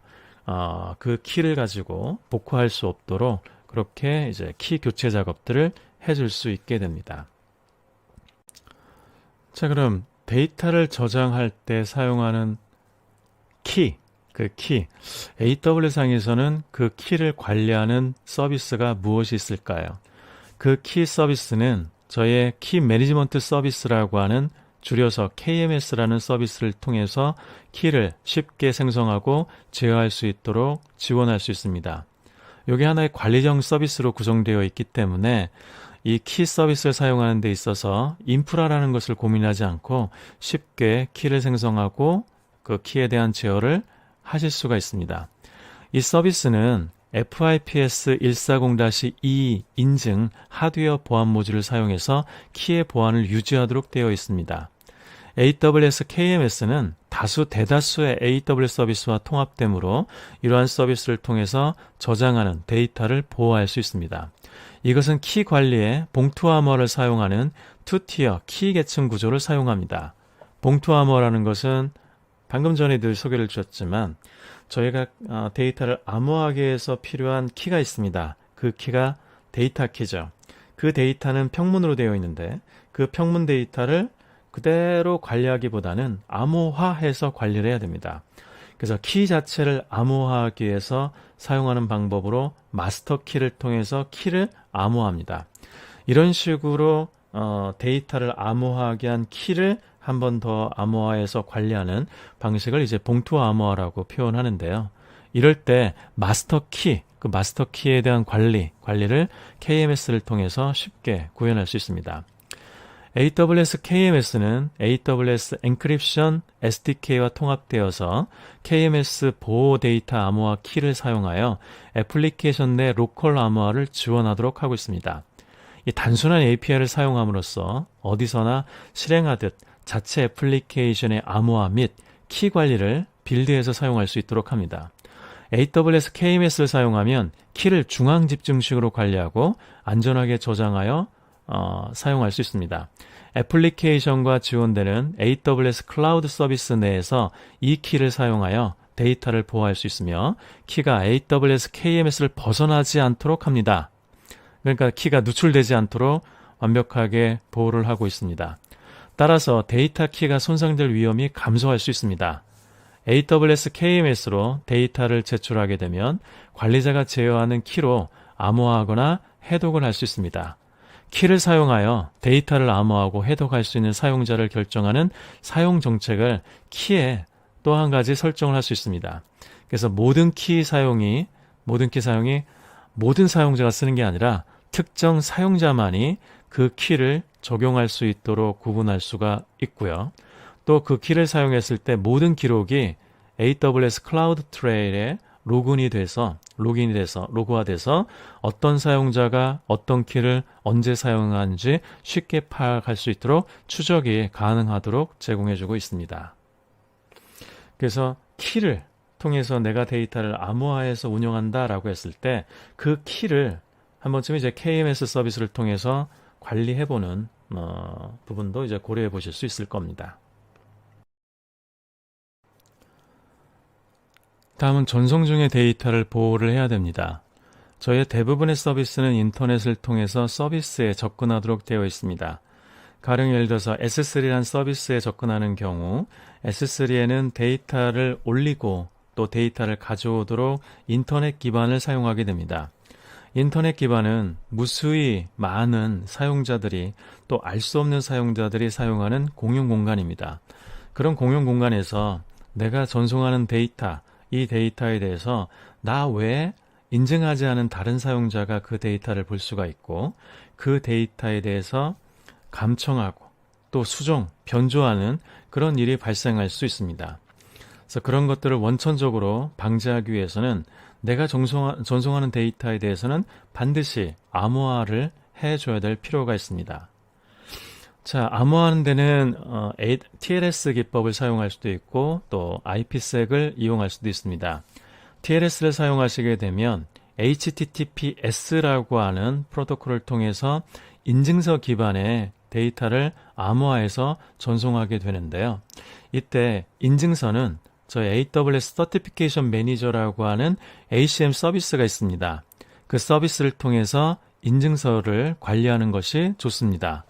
Speaker 1: 그 키를 가지고 복구할 수 없도록 그렇게 이제 키 교체 작업들을 해줄 수 있게 됩니다. 자, 그럼 데이터를 저장할 때 사용하는 그 키, AWS상에서는 그 키를 관리하는 서비스가 무엇이 있을까요? 그 키 서비스는 저희의 키 매니지먼트 서비스라고 하는 줄여서 KMS라는 서비스를 통해서 키를 쉽게 생성하고 제어할 수 있도록 지원할 수 있습니다. 이게 하나의 관리형 서비스로 구성되어 있기 때문에 이 키 서비스를 사용하는 데 있어서 인프라라는 것을 고민하지 않고 쉽게 키를 생성하고 그 키에 대한 제어를 하실 수가 있습니다. 이 서비스는 FIPS 140-2 인증 하드웨어 보안 모듈을 사용해서 키의 보안을 유지하도록 되어 있습니다. AWS KMS는 대다수의 AWS 서비스와 통합되므로 이러한 서비스를 통해서 저장하는 데이터를 보호할 수 있습니다. 이것은 키 관리에 봉투 암호화를 사용하는 투티어 키 계층 구조를 사용합니다. 봉투 암호화라는 것은 방금 전에도 소개를 주었지만 저희가 데이터를 암호하기 위해서 필요한 키가 있습니다. 그 키가 데이터 키죠. 그 데이터는 평문으로 되어 있는데 그 평문 데이터를 그대로 관리하기보다는 암호화해서 관리를 해야 됩니다. 그래서 키 자체를 암호화하기 위해서 사용하는 방법으로 마스터 키를 통해서 키를 암호화합니다. 이런 식으로 데이터를 암호화하게 한 키를 한 번 더 암호화해서 관리하는 방식을 이제 봉투 암호화라고 표현하는데요. 이럴 때 마스터 키, 그 마스터 키에 대한 관리를 KMS를 통해서 쉽게 구현할 수 있습니다. AWS KMS는 AWS 엔크립션 SDK와 통합되어서 KMS 보호 데이터 암호화 키를 사용하여 애플리케이션 내 로컬 암호화를 지원하도록 하고 있습니다. 이 단순한 API를 사용함으로써 어디서나 실행하듯 자체 애플리케이션의 암호화 및 키 관리를 빌드해서 사용할 수 있도록 합니다. AWS KMS를 사용하면 키를 중앙 집중식으로 관리하고 안전하게 저장하여 사용할 수 있습니다. 애플리케이션과 지원되는 AWS 클라우드 서비스 내에서 이 키를 사용하여 데이터를 보호할 수 있으며 키가 AWS KMS를 벗어나지 않도록 합니다. 그러니까 키가 누출되지 않도록 완벽하게 보호를 하고 있습니다. 따라서 데이터 키가 손상될 위험이 감소할 수 있습니다. AWS KMS로 데이터를 제출하게 되면 관리자가 제어하는 키로 암호화하거나 해독을 할 수 있습니다. 키를 사용하여 데이터를 암호하고 해독할 수 있는 사용자를 결정하는 사용 정책을 키에 또 한 가지 설정을 할 수 있습니다. 그래서 모든 사용자가 쓰는 게 아니라 특정 사용자만이 그 키를 적용할 수 있도록 구분할 수가 있고요. 또 그 키를 사용했을 때 모든 기록이 AWS 클라우드 트레일에 로그화돼서 어떤 사용자가 어떤 키를 언제 사용하는지 쉽게 파악할 수 있도록 추적이 가능하도록 제공해주고 있습니다. 그래서 키를 통해서 내가 데이터를 암호화해서 운영한다라고 했을 때 그 키를 한 번쯤 이제 KMS 서비스를 통해서 관리해보는 부분도 이제 고려해 보실 수 있을 겁니다. 다음은 전송 중의 데이터를 보호를 해야 됩니다. 저희의 대부분의 서비스는 인터넷을 통해서 서비스에 접근하도록 되어 있습니다. 가령 예를 들어서 S3란 서비스에 접근하는 경우 S3에는 데이터를 올리고 또 데이터를 가져오도록 인터넷 기반을 사용하게 됩니다. 인터넷 기반은 무수히 많은 사용자들이 또 알 수 없는 사용자들이 사용하는 공용 공간입니다. 그런 공용 공간에서 내가 전송하는 데이터, 이 데이터에 대해서 나 외에 인증하지 않은 다른 사용자가 그 데이터를 볼 수가 있고 그 데이터에 대해서 감청하고 또 수정, 변조하는 그런 일이 발생할 수 있습니다. 그래서 그런 것들을 원천적으로 방지하기 위해서는 내가 전송하는 데이터에 대해서는 반드시 암호화를 해줘야 될 필요가 있습니다. 자, 암호화하는 데는 TLS 기법을 사용할 수도 있고 또 IPsek을 이용할 수도 있습니다. TLS를 사용하시게 되면 HTTPS라고 하는 프로토콜을 통해서 인증서 기반의 데이터를 암호화해서 전송하게 되는데요. 이때 인증서는 저희 AWS Certification Manager라고 하는 ACM 서비스가 있습니다. 그 서비스를 통해서 인증서를 관리하는 것이 좋습니다.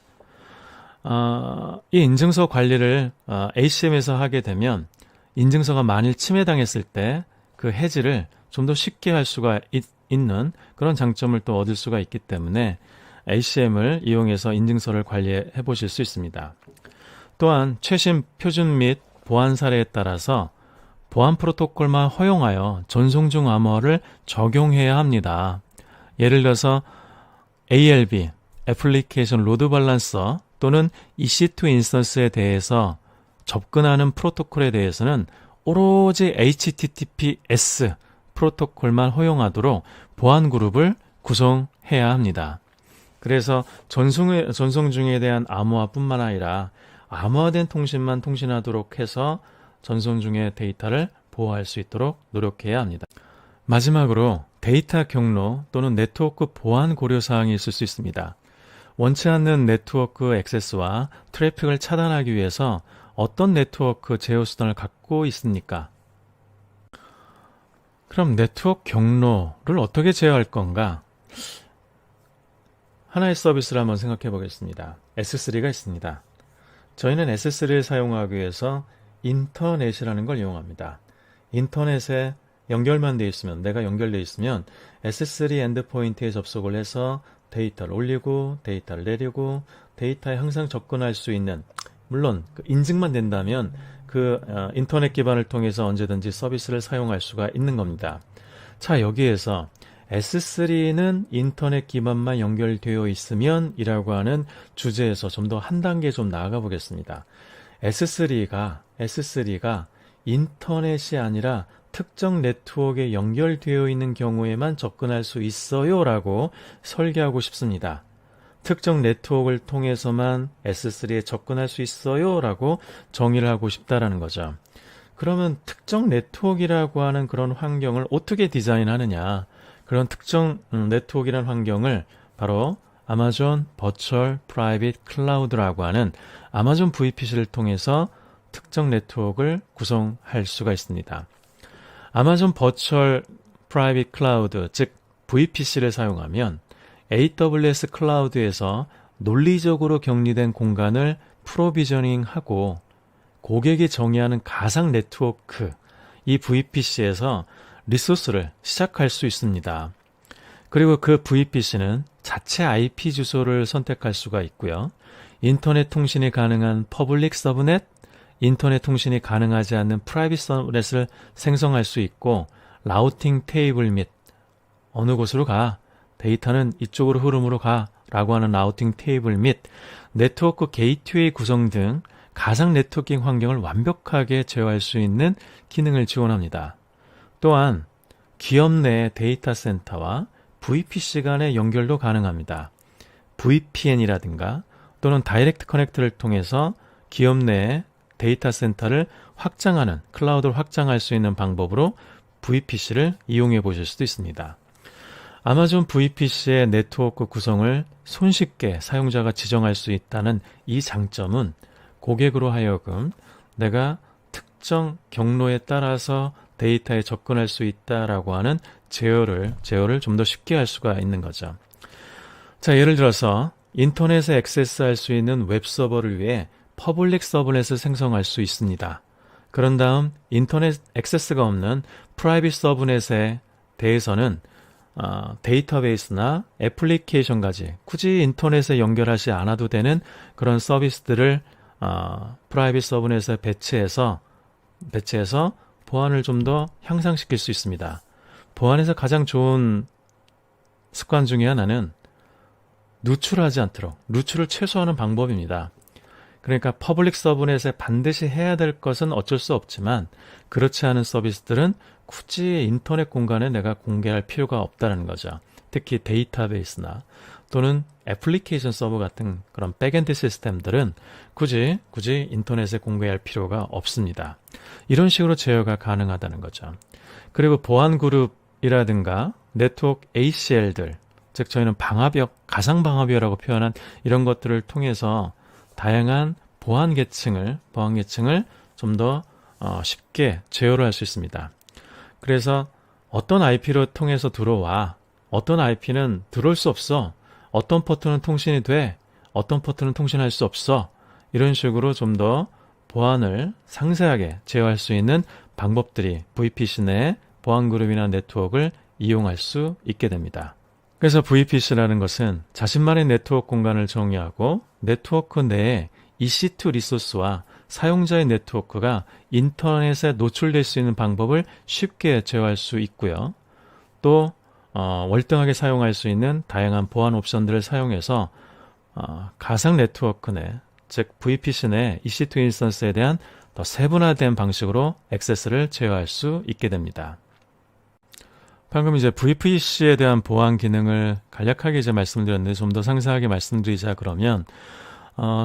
Speaker 1: 이 인증서 관리를 ACM에서 하게 되면 인증서가 만일 침해당했을 때 그 해지를 좀 더 쉽게 할 수가 있는 그런 장점을 또 얻을 수가 있기 때문에 ACM을 이용해서 인증서를 관리해 보실 수 있습니다. 또한 최신 표준 및 보안 사례에 따라서 보안 프로토콜만 허용하여 전송 중 암호화를 적용해야 합니다. 예를 들어서 ALB, 애플리케이션 로드 밸런서 또는 EC2 인스턴스에 대해서 접근하는 프로토콜에 대해서는 오로지 HTTPS 프로토콜만 허용하도록 보안 그룹을 구성해야 합니다. 그래서 전송 중에 대한 암호화뿐만 아니라 암호화된 통신만 통신하도록 해서 전송 중의 데이터를 보호할 수 있도록 노력해야 합니다. 마지막으로 데이터 경로 또는 네트워크 보안 고려사항이 있을 수 있습니다. 원치 않는 네트워크 액세스와 트래픽을 차단하기 위해서 어떤 네트워크 제어 수단을 갖고 있습니까? 그럼 네트워크 경로를 어떻게 제어할 건가? 하나의 서비스를 한번 생각해 보겠습니다. S3가 있습니다. 저희는 S3를 사용하기 위해서 인터넷이라는 걸 이용합니다. 인터넷에 연결만 되어 있으면, 내가 연결되어 있으면 S3 엔드포인트에 접속을 해서 데이터를 올리고 데이터를 내리고 데이터에 항상 접근할 수 있는, 물론 인증만 된다면 인터넷 기반을 통해서 언제든지 서비스를 사용할 수가 있는 겁니다. 자, 여기에서 S3는 인터넷 기반만 연결되어 있으면 이라고 하는 주제에서 좀 더 한 단계 좀 나아가 보겠습니다. S3가 인터넷이 아니라 특정 네트워크에 연결되어 있는 경우에만 접근할 수 있어요 라고 설계하고 싶습니다. 특정 네트워크를 통해서만 S3에 접근할 수 있어요 라고 정의를 하고 싶다라는 거죠. 그러면 특정 네트워크라고 하는 그런 환경을 어떻게 디자인하느냐? 그런 특정 네트워크라는 환경을 바로 아마존 버추얼 프라이빗 클라우드라고 하는 아마존 VPC를 통해서 특정 네트워크를 구성할 수가 있습니다. 아마존 버추얼 프라이빗 클라우드, 즉 VPC를 사용하면 AWS 클라우드에서 논리적으로 격리된 공간을 프로비저닝하고 고객이 정의하는 가상 네트워크, 이 VPC에서 리소스를 시작할 수 있습니다. 그리고 그 VPC는 자체 IP 주소를 선택할 수가 있고요. 인터넷 통신이 가능한 퍼블릭 서브넷, 인터넷 통신이 가능하지 않는 프라이빗 서브넷을 생성할 수 있고, 라우팅 테이블 및 어느 곳으로 가, 데이터는 이쪽으로 흐름으로 가 라고 하는 라우팅 테이블 및 네트워크 게이트웨이 구성 등 가상 네트워킹 환경을 완벽하게 제어할 수 있는 기능을 지원합니다. 또한 기업 내 데이터 센터와 VPC 간의 연결도 가능합니다. VPN이라든가 또는 다이렉트 커넥트를 통해서 기업 내 데이터 센터를 확장하는, 클라우드를 확장할 수 있는 방법으로 VPC를 이용해 보실 수도 있습니다. 아마존 VPC의 네트워크 구성을 손쉽게 사용자가 지정할 수 있다는 이 장점은 고객으로 하여금 내가 특정 경로에 따라서 데이터에 접근할 수 있다라고 하는 제어를 좀 더 쉽게 할 수가 있는 거죠. 자, 예를 들어서 인터넷에 액세스할 수 있는 웹서버를 위해 퍼블릭 서브넷을 생성할 수 있습니다. 그런 다음 인터넷 액세스가 없는 프라이빗 서브넷에 대해서는 데이터베이스나 애플리케이션까지 굳이 인터넷에 연결하지 않아도 되는 그런 서비스들을 프라이빗 서브넷에 배치해서 보안을 좀 더 향상시킬 수 있습니다. 보안에서 가장 좋은 습관 중에 하나는 누출하지 않도록, 누출을 최소화하는 방법입니다. 그러니까 퍼블릭 서브넷에 반드시 해야 될 것은 어쩔 수 없지만 그렇지 않은 서비스들은 굳이 인터넷 공간에 내가 공개할 필요가 없다는 거죠. 특히 데이터베이스나 또는 애플리케이션 서버 같은 그런 백엔드 시스템들은 굳이 인터넷에 공개할 필요가 없습니다. 이런 식으로 제어가 가능하다는 거죠. 그리고 보안 그룹이라든가 네트워크 ACL들, 즉 저희는 방화벽, 가상 방화벽이라고 표현한 이런 것들을 통해서 다양한 보안 계층을 좀 더 쉽게 제어를 할 수 있습니다. 그래서 어떤 IP로 통해서 들어와, 어떤 IP는 들어올 수 없어, 어떤 포트는 통신이 돼, 어떤 포트는 통신할 수 없어, 이런 식으로 좀 더 보안을 상세하게 제어할 수 있는 방법들이 VPC 내 보안 그룹이나 네트워크를 이용할 수 있게 됩니다. 그래서 VPC라는 것은 자신만의 네트워크 공간을 정의하고 네트워크 내에 EC2 리소스와 사용자의 네트워크가 인터넷에 노출될 수 있는 방법을 쉽게 제어할 수 있고요. 또 월등하게 사용할 수 있는 다양한 보안 옵션들을 사용해서 가상 네트워크 내, 즉 VPC 내 EC2 인스턴스에 대한 더 세분화된 방식으로 액세스를 제어할 수 있게 됩니다. 방금 이제 VPC에 대한 보안 기능을 간략하게 이제 말씀드렸는데 좀 더 상세하게 말씀드리자 그러면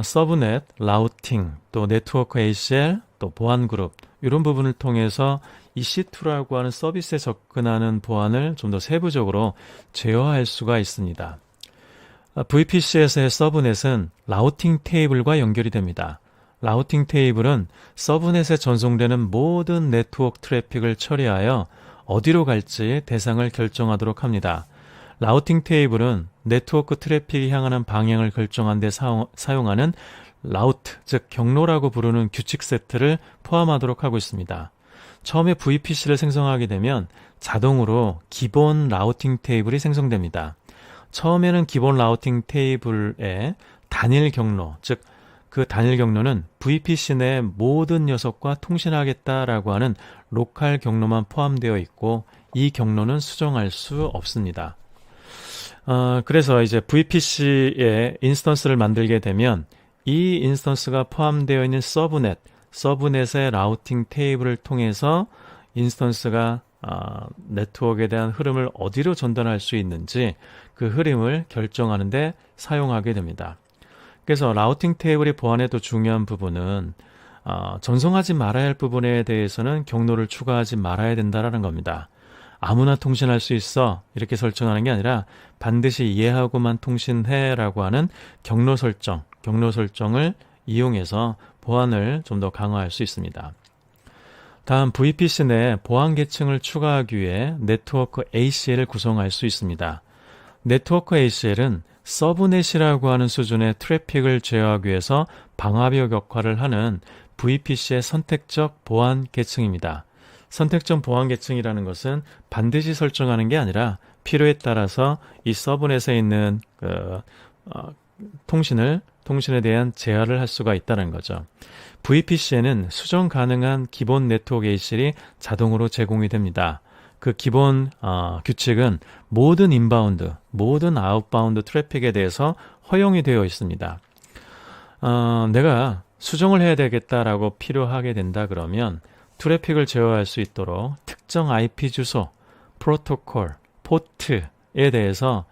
Speaker 1: 서브넷, 라우팅, 또 네트워크 ACL, 또 보안 그룹 이런 부분을 통해서 EC2라고 하는 서비스에 접근하는 보안을 좀 더 세부적으로 제어할 수가 있습니다. VPC에서의 서브넷은 라우팅 테이블과 연결이 됩니다. 라우팅 테이블은 서브넷에 전송되는 모든 네트워크 트래픽을 처리하여 어디로 갈지 대상을 결정하도록 합니다. 라우팅 테이블은 네트워크 트래픽이 향하는 방향을 결정하는 데 사용하는 라우트, 즉 경로라고 부르는 규칙 세트를 포함하도록 하고 있습니다. 처음에 VPC를 생성하게 되면 자동으로 기본 라우팅 테이블이 생성됩니다. 처음에는 기본 라우팅 테이블에 단일 경로, 즉 그 단일 경로는 VPC 내 모든 녀석과 통신하겠다라고 하는 로컬 경로만 포함되어 있고 이 경로는 수정할 수 없습니다. 그래서 이제 VPC에 인스턴스를 만들게 되면 이 인스턴스가 포함되어 있는 서브넷의 라우팅 테이블을 통해서 인스턴스가 네트워크에 대한 흐름을 어디로 전달할 수 있는지 그 흐름을 결정하는 데 사용하게 됩니다. 그래서 라우팅 테이블이 보안에도 중요한 부분은 전송하지 말아야 할 부분에 대해서는 경로를 추가하지 말아야 된다라는 겁니다. 아무나 통신할 수 있어 이렇게 설정하는 게 아니라 반드시 이해하고만 통신해라고 하는 경로 설정을 이용해서 보안을 좀 더 강화할 수 있습니다. 다음 VPC 내 보안 계층을 추가하기 위해 네트워크 ACL을 구성할 수 있습니다. 네트워크 ACL은 서브넷이라고 하는 수준의 트래픽을 제어하기 위해서 방화벽 역할을 하는 VPC의 선택적 보안 계층입니다. 선택적 보안 계층이라는 것은 반드시 설정하는 게 아니라 필요에 따라서 이 서브넷에 있는 통신에 대한 제어를 할 수가 있다는 거죠. VPC에는 수정 가능한 기본 네트워크 ACL이 자동으로 제공이 됩니다. 그 기본 규칙은 모든 인바운드, 모든 아웃바운드 트래픽에 대해서 허용이 되어 있습니다. 내가 수정을 해야 되겠다라고 필요하게 된다 그러면 트래픽을 제어할 수 있도록 특정 IP 주소, 프로토콜, 포트에 대해서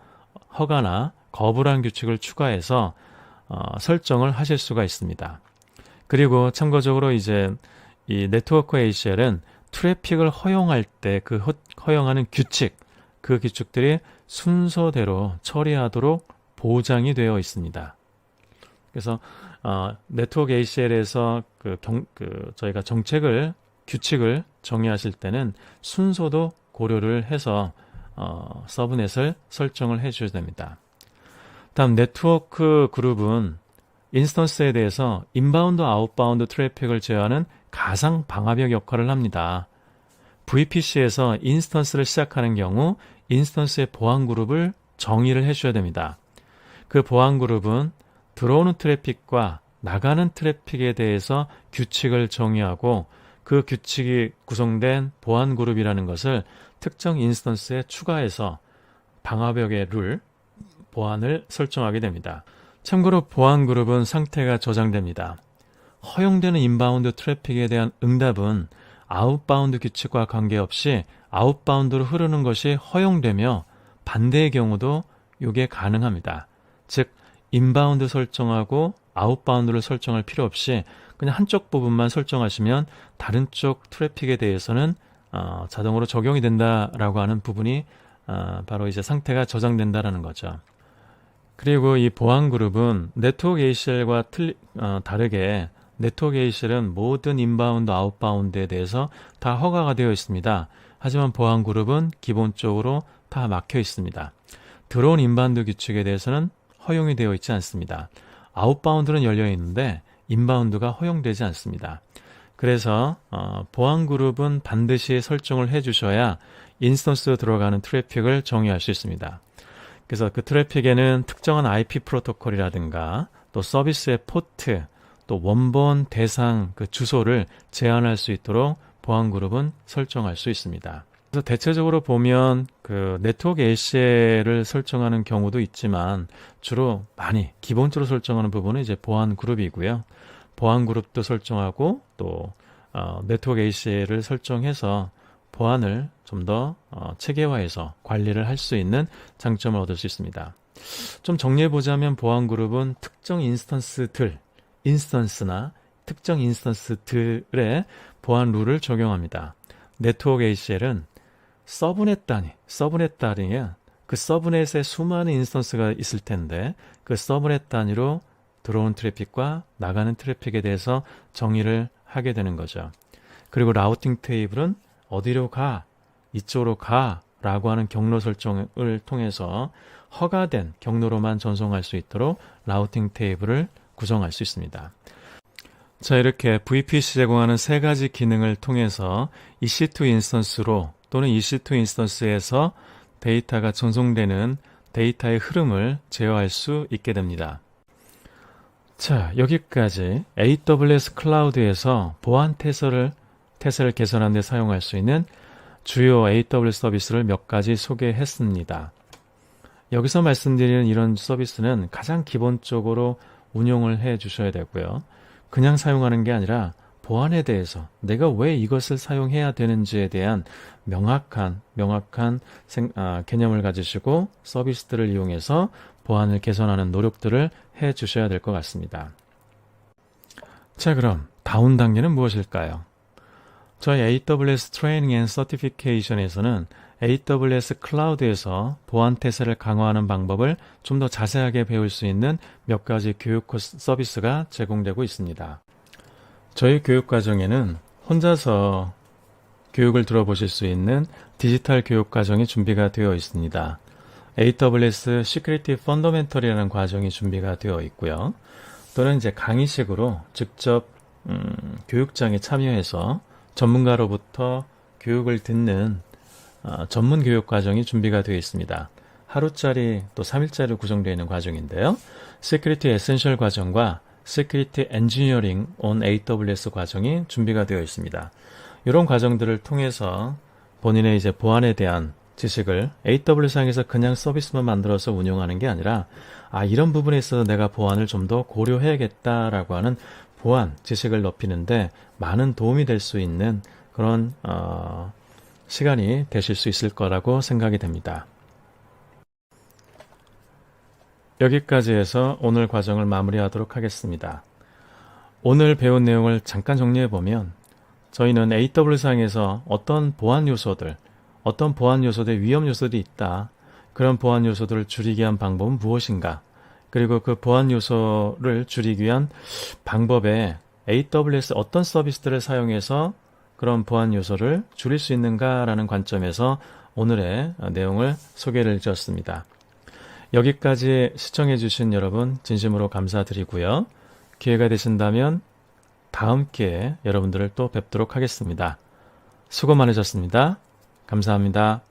Speaker 1: 허가나 거부란 규칙을 추가해서 설정을 하실 수가 있습니다. 그리고 참고적으로 이제 이 네트워크 ACL은 트래픽을 허용할 때 그 허용하는 규칙, 그 규칙들이 순서대로 처리하도록 보장이 되어 있습니다. 그래서 네트워크 ACL에서 저희가 규칙을 정의하실 때는 순서도 고려를 해서 서브넷을 설정을 해 주셔야 됩니다. 다음 네트워크 그룹은 인스턴스에 대해서 인바운드, 아웃바운드 트래픽을 제어하는 가상 방화벽 역할을 합니다. VPC에서 인스턴스를 시작하는 경우 인스턴스의 보안 그룹을 정의를 해줘야 됩니다. 그 보안 그룹은 들어오는 트래픽과 나가는 트래픽에 대해서 규칙을 정의하고 그 규칙이 구성된 보안 그룹이라는 것을 특정 인스턴스에 추가해서 방화벽의 보안을 설정하게 됩니다. 참고로 보안 그룹은 상태가 저장됩니다. 허용되는 인바운드 트래픽에 대한 응답은 아웃바운드 규칙과 관계없이 아웃바운드로 흐르는 것이 허용되며 반대의 경우도 이게 가능합니다. 즉 인바운드 설정하고 아웃바운드를 설정할 필요 없이 그냥 한쪽 부분만 설정하시면 다른 쪽 트래픽에 대해서는 자동으로 적용이 된다라고 하는 부분이 바로 이제 상태가 저장된다라는 거죠. 그리고 이 보안 그룹은 네트워크 ACL과 다르게 네트워크 ACL은 모든 인바운드, 아웃바운드에 대해서 다 허가가 되어 있습니다. 하지만 보안 그룹은 기본적으로 다 막혀 있습니다. 들어온 인바운드 규칙에 대해서는 허용이 되어 있지 않습니다. 아웃바운드는 열려 있는데 인바운드가 허용되지 않습니다. 그래서 보안 그룹은 반드시 설정을 해주셔야 인스턴스로 들어가는 트래픽을 정의할 수 있습니다. 그래서 그 트래픽에는 특정한 IP 프로토콜이라든가 또 서비스의 포트, 또 원본 대상 그 주소를 제한할 수 있도록 보안 그룹은 설정할 수 있습니다. 그래서 대체적으로 보면 그 네트워크 ACL을 설정하는 경우도 있지만 주로 기본적으로 설정하는 부분은 이제 보안 그룹이고요. 보안 그룹도 설정하고 또 네트워크 ACL을 설정해서 보안을 좀 더 체계화해서 관리를 할 수 있는 장점을 얻을 수 있습니다. 좀 정리해보자면 보안 그룹은 특정 인스턴스나 특정 인스턴스들의 보안 룰을 적용합니다. 네트워크 ACL은 서브넷 단위에 그 서브넷에 수많은 인스턴스가 있을 텐데 그 서브넷 단위로 들어오는 트래픽과 나가는 트래픽에 대해서 정의를 하게 되는 거죠. 그리고 라우팅 테이블은 어디로 가, 이쪽으로 가 라고 하는 경로 설정을 통해서 허가된 경로로만 전송할 수 있도록 라우팅 테이블을 구성할 수 있습니다. 자, 이렇게 VPC 제공하는 세 가지 기능을 통해서 EC2 인스턴스로 또는 EC2 인스턴스에서 데이터가 전송되는 데이터의 흐름을 제어할 수 있게 됩니다. 자, 여기까지 AWS 클라우드에서 보안 태세를 개선하는 데 사용할 수 있는 주요 AWS 서비스를 몇 가지 소개했습니다. 여기서 말씀드리는 이런 서비스는 가장 기본적으로 운용을 해 주셔야 되고요. 그냥 사용하는 게 아니라 보안에 대해서 내가 왜 이것을 사용해야 되는지에 대한 명확한 개념을 가지시고 서비스들을 이용해서 보안을 개선하는 노력들을 해 주셔야 될 것 같습니다. 자, 그럼 다운 단계는 무엇일까요? 저희 AWS 트레이닝 앤 서티피케이션에서는 AWS 클라우드에서 보안 태세를 강화하는 방법을 좀 더 자세하게 배울 수 있는 몇 가지 교육 서비스가 제공되고 있습니다. 저희 교육 과정에는 혼자서 교육을 들어보실 수 있는 디지털 교육 과정이 준비가 되어 있습니다. AWS Security Fundamental이라는 과정이 준비가 되어 있고요. 또는 이제 강의식으로 직접 교육장에 참여해서 전문가로부터 교육을 듣는 전문 교육 과정이 준비가 되어 있습니다. 하루짜리 또 3일짜리 구성되어 있는 과정인데요. Security Essential 과정과 Security Engineering on AWS 과정이 준비가 되어 있습니다. 이런 과정들을 통해서 본인의 이제 보안에 대한 지식을 AWS상에서 그냥 서비스만 만들어서 운영하는 게 아니라 이런 부분에 있어서 내가 보안을 좀 더 고려해야겠다라고 하는 보안 지식을 높이는데 많은 도움이 될 수 있는 그런 시간이 되실 수 있을 거라고 생각이 됩니다. 여기까지 해서 오늘 과정을 마무리하도록 하겠습니다. 오늘 배운 내용을 잠깐 정리해보면 저희는 AWS상에서 어떤 보안 요소들, 어떤 보안 요소들, 위험 요소들이 있다. 그런 보안 요소들을 줄이기 위한 방법은 무엇인가? 그리고 그 보안 요소를 줄이기 위한 방법에 AWS 어떤 서비스들을 사용해서 그런 보안 요소를 줄일 수 있는가라는 관점에서 오늘의 내용을 소개를 드렸습니다. 여기까지 시청해주신 여러분 진심으로 감사드리고요. 기회가 되신다면 다음 기회에 여러분들을 또 뵙도록 하겠습니다. 수고 많으셨습니다. 감사합니다.